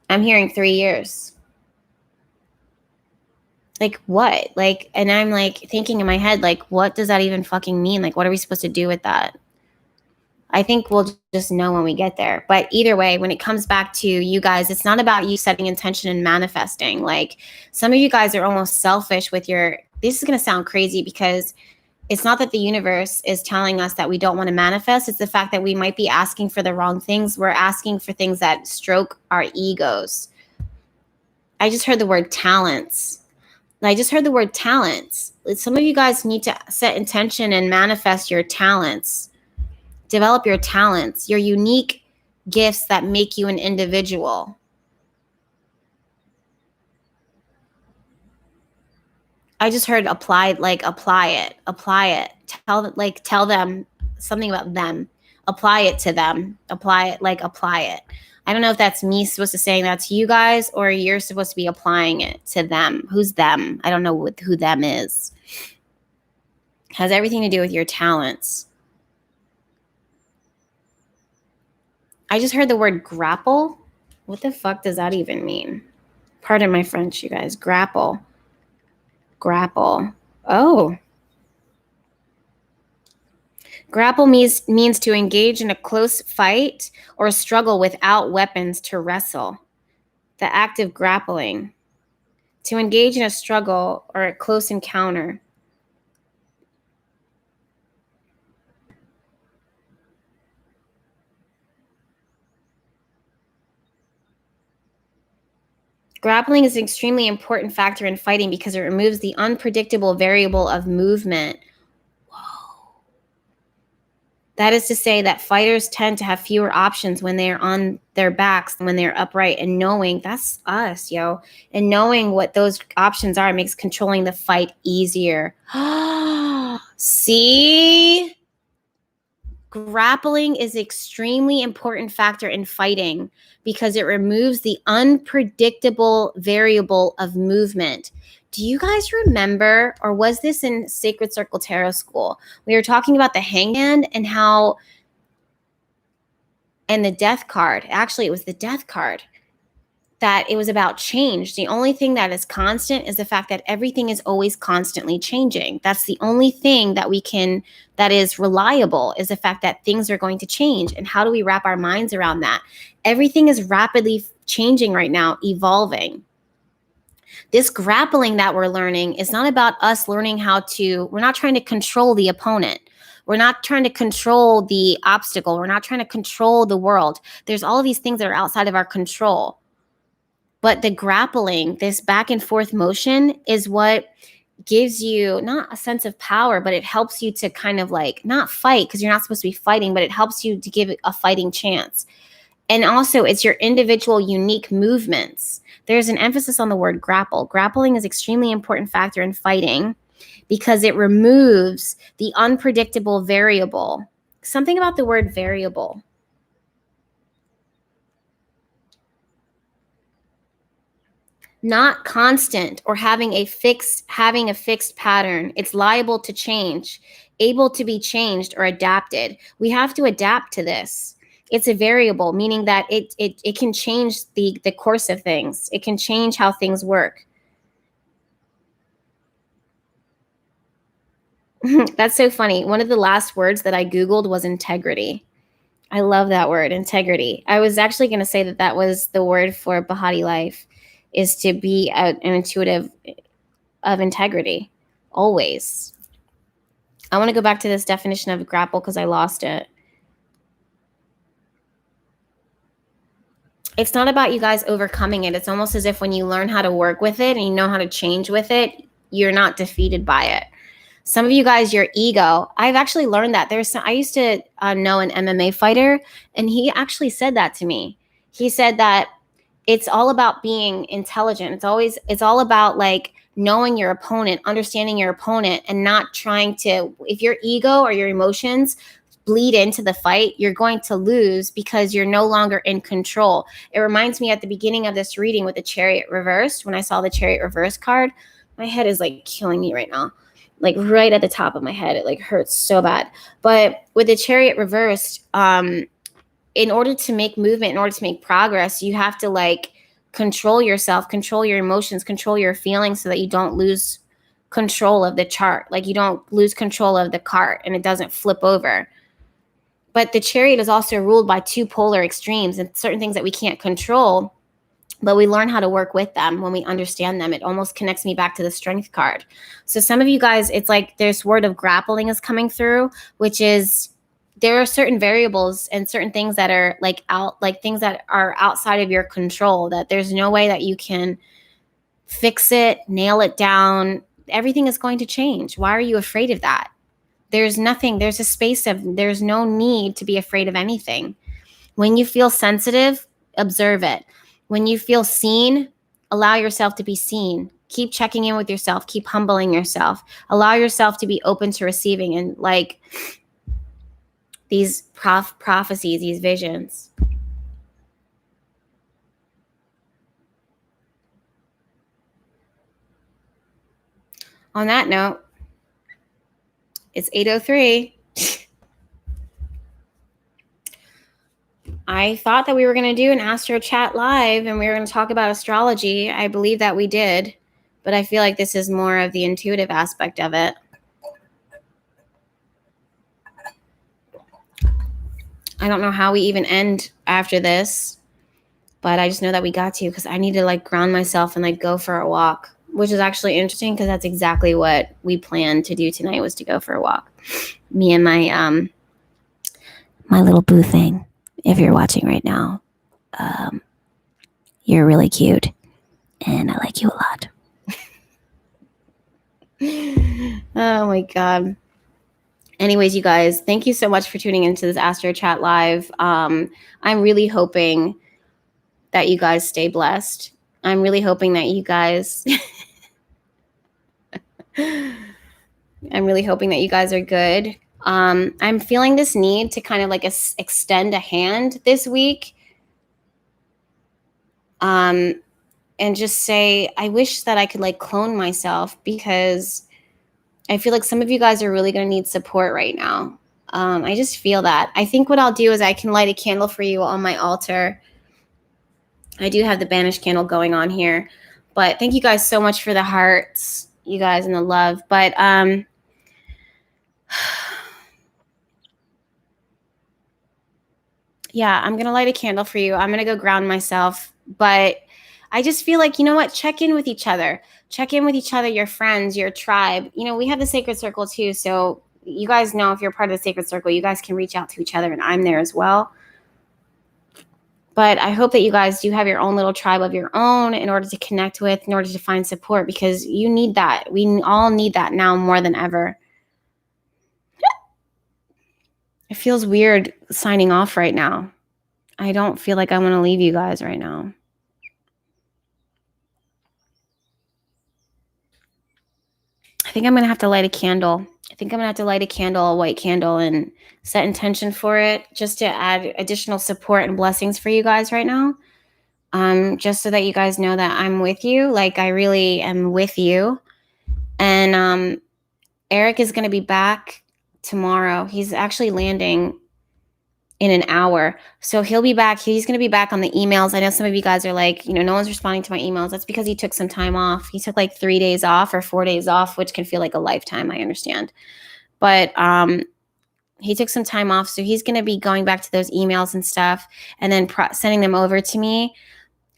I'm hearing 3 years. Like what? Like, and I'm like thinking in my head, like, what does that even fucking mean? Like, what are we supposed to do with that? I think we'll just know when we get there. But either way, when it comes back to you guys, it's not about you setting intention and manifesting. Like some of you guys are almost selfish with this is going to sound crazy because it's not that the universe is telling us that we don't want to manifest. It's the fact that we might be asking for the wrong things. We're asking for things that stroke our egos. I just heard the word talents. Some of you guys need to set intention and manifest your talents. Develop your talents, your unique gifts that make you an individual. I just heard apply it. Tell them something about them. Apply it to them. Apply it. I don't know if that's me supposed to saying that to you guys or you're supposed to be applying it to them. Who's them? I don't know who them is. Has everything to do with your talents. I just heard the word grapple. What the fuck does that even mean? Pardon my French, you guys. Grapple. Oh. Grapple means to engage in a close fight or struggle without weapons to wrestle. The act of grappling. To engage in a struggle or a close encounter. Grappling is an extremely important factor in fighting because it removes the unpredictable variable of movement. Whoa. That is to say that fighters tend to have fewer options when they are on their backs than when they're upright, and knowing that's us, yo. And knowing what those options are makes controlling the fight easier. See? Grappling is an extremely important factor in fighting because it removes the unpredictable variable of movement. Do you guys remember, or was this in Sacred Circle Tarot School? We were talking about the Hangman and the Death card. Actually, it was the Death card. That it was about change. The only thing that is constant is the fact that everything is always constantly changing. That's the only thing that is reliable, is the fact that things are going to change. And how do we wrap our minds around that? Everything is rapidly changing right now, evolving. This grappling that we're learning is not about us learning we're not trying to control the opponent. We're not trying to control the obstacle. We're not trying to control the world. There's all of these things that are outside of our control. But the grappling, this back and forth motion, is what gives you not a sense of power, but it helps you to kind of like not fight because you're not supposed to be fighting, but it helps you to give it a fighting chance. And also it's your individual unique movements. There's an emphasis on the word grapple. Grappling is an extremely important factor in fighting because it removes the unpredictable variable. Something about the word variable. Not constant or having a fixed pattern. It's liable to change, able to be changed or adapted. We have to adapt to this. It's a variable, meaning that it can change the course of things. It can change how things work. That's so funny. One of the last words that I Googled was integrity. I love that word, integrity. I was actually going to say that was the word for Bahati life, is to be an intuitive of integrity, always. I want to go back to this definition of grapple because I lost it. It's not about you guys overcoming it. It's almost as if when you learn how to work with it and you know how to change with it, you're not defeated by it. Some of you guys, your ego. I've actually learned that. I used to know an MMA fighter, and he actually said that to me. He said that it's all about being intelligent. It's all about like knowing your opponent, understanding your opponent, and not trying to, if your ego or your emotions bleed into the fight, you're going to lose because you're no longer in control. It reminds me at the beginning of this reading with the Chariot reversed, when I saw the Chariot reverse card, my head is like killing me right now. Like right at the top of my head, it like hurts so bad. But with the Chariot reversed, in order to make movement, in order to make progress, you have to like control yourself, control your emotions, control your feelings so that you don't lose control of the chart. Like you don't lose control of the cart and it doesn't flip over. But the Chariot is also ruled by two polar extremes and certain things that we can't control, but we learn how to work with them when we understand them. It almost connects me back to the Strength card. So some of you guys, it's like this word of grappling is coming through, which is there are certain variables and certain things that are like things that are outside of your control, that there's no way that you can fix it, nail it down. Everything is going to change. Why are you afraid of that? There's nothing, there's a space of, there's no need to be afraid of anything. When you feel sensitive, observe it. When you feel seen, allow yourself to be seen. Keep checking in with yourself. Keep humbling yourself. Allow yourself to be open to receiving and like these prophecies, these visions. On that note, it's 8:03. I thought that we were going to do an Astro Chat live and we were going to talk about astrology. I believe that we did, but I feel like this is more of the intuitive aspect of it. I don't know how we even end after this, but I just know that we got to, because I need to like ground myself and like go for a walk, which is actually interesting because that's exactly what we planned to do tonight, was to go for a walk. Me and my my little boo thing. If you're watching right now, you're really cute and I like you a lot. Oh my God. Anyways, you guys, thank you so much for tuning into this Astro Chat live. I'm really hoping that you guys stay blessed. I'm really hoping that you guys I'm really hoping that you guys are good. I'm feeling this need to kind of like extend a hand this week. And just say, I wish that I could like clone myself, because I feel like some of you guys are really going to need support right now. I just feel that. I think what I'll do is I can light a candle for you on my altar. I do have the banished candle going on here, but thank you guys so much for the hearts, you guys, and the love. But yeah, I'm going to light a candle for you. I'm going to go ground myself, but I just feel like, you know what? Check in with each other. Check in with each other, your friends, your tribe. You know, we have the Sacred Circle too. So you guys know, if you're part of the Sacred Circle, you guys can reach out to each other, and I'm there as well. But I hope that you guys do have your own little tribe of your own in order to connect with, in order to find support, because you need that. We all need that now more than ever. It feels weird signing off right now. I don't feel like I want to leave you guys right now. I think I'm going to have to light a candle. I think I'm going to have to light a candle, a white candle, and set intention for it, just to add additional support and blessings for you guys right now. Just so that you guys know that I'm with you. Like, I really am with you. And Eric is going to be back tomorrow. He's actually landing in an hour. So he'll be back. He's going to be back on the emails. I know some of you guys are like, you know, no one's responding to my emails. That's because he took some time off. He took like 3 days off or 4 days off, which can feel like a lifetime. I understand. But he took some time off. So he's going to be going back to those emails and stuff, and then sending them over to me.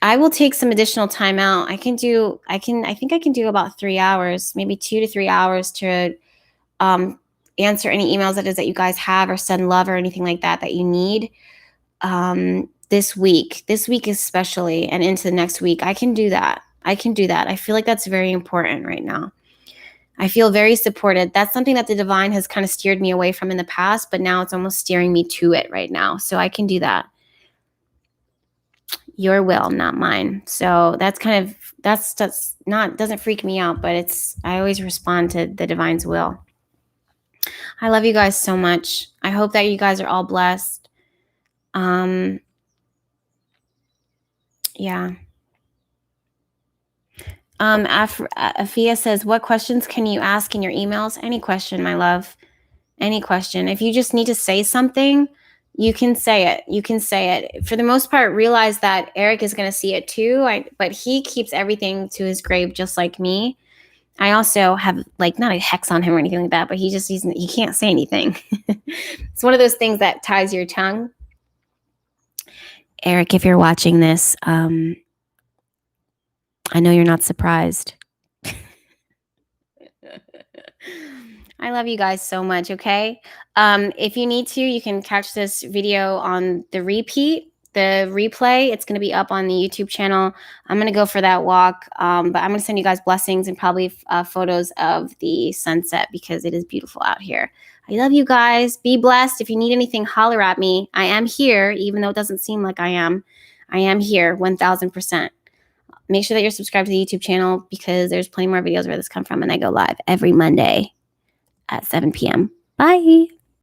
I will take some additional time out. I think I can do about 3 hours, maybe 2 to 3 hours to answer any emails that you guys have, or send love or anything like that you need this week especially, and into the next week. I can do that. I feel like that's very important right now. I feel very supported. That's something that the divine has kind of steered me away from in the past, but now it's almost steering me to it right now. So I can do that. Your will, not mine. So that's kind of, that's not, doesn't freak me out, but I always respond to the divine's will. I love you guys so much. I hope that you guys are all blessed. Yeah. Afia says, what questions can you ask in your emails? Any question, my love. Any question. If you just need to say something, you can say it. You can say it. For the most part, realize that Eric is going to see it too. But he keeps everything to his grave just like me. I also have like not a hex on him or anything like that, but he can't say anything. It's one of those things that ties your tongue. Eric, if you're watching this, I know you're not surprised. I love you guys so much, okay? If you need to, you can catch this video on the replay. It's going to be up on the YouTube channel. I'm going to go for that walk, but I'm going to send you guys blessings and probably photos of the sunset because it is beautiful out here. I love you guys. Be blessed. If you need anything, holler at me. I am here, even though it doesn't seem like I am. I am here 1000%. Make sure that you're subscribed to the YouTube channel because there's plenty more videos where this come from, and I go live every Monday at 7 p.m. Bye.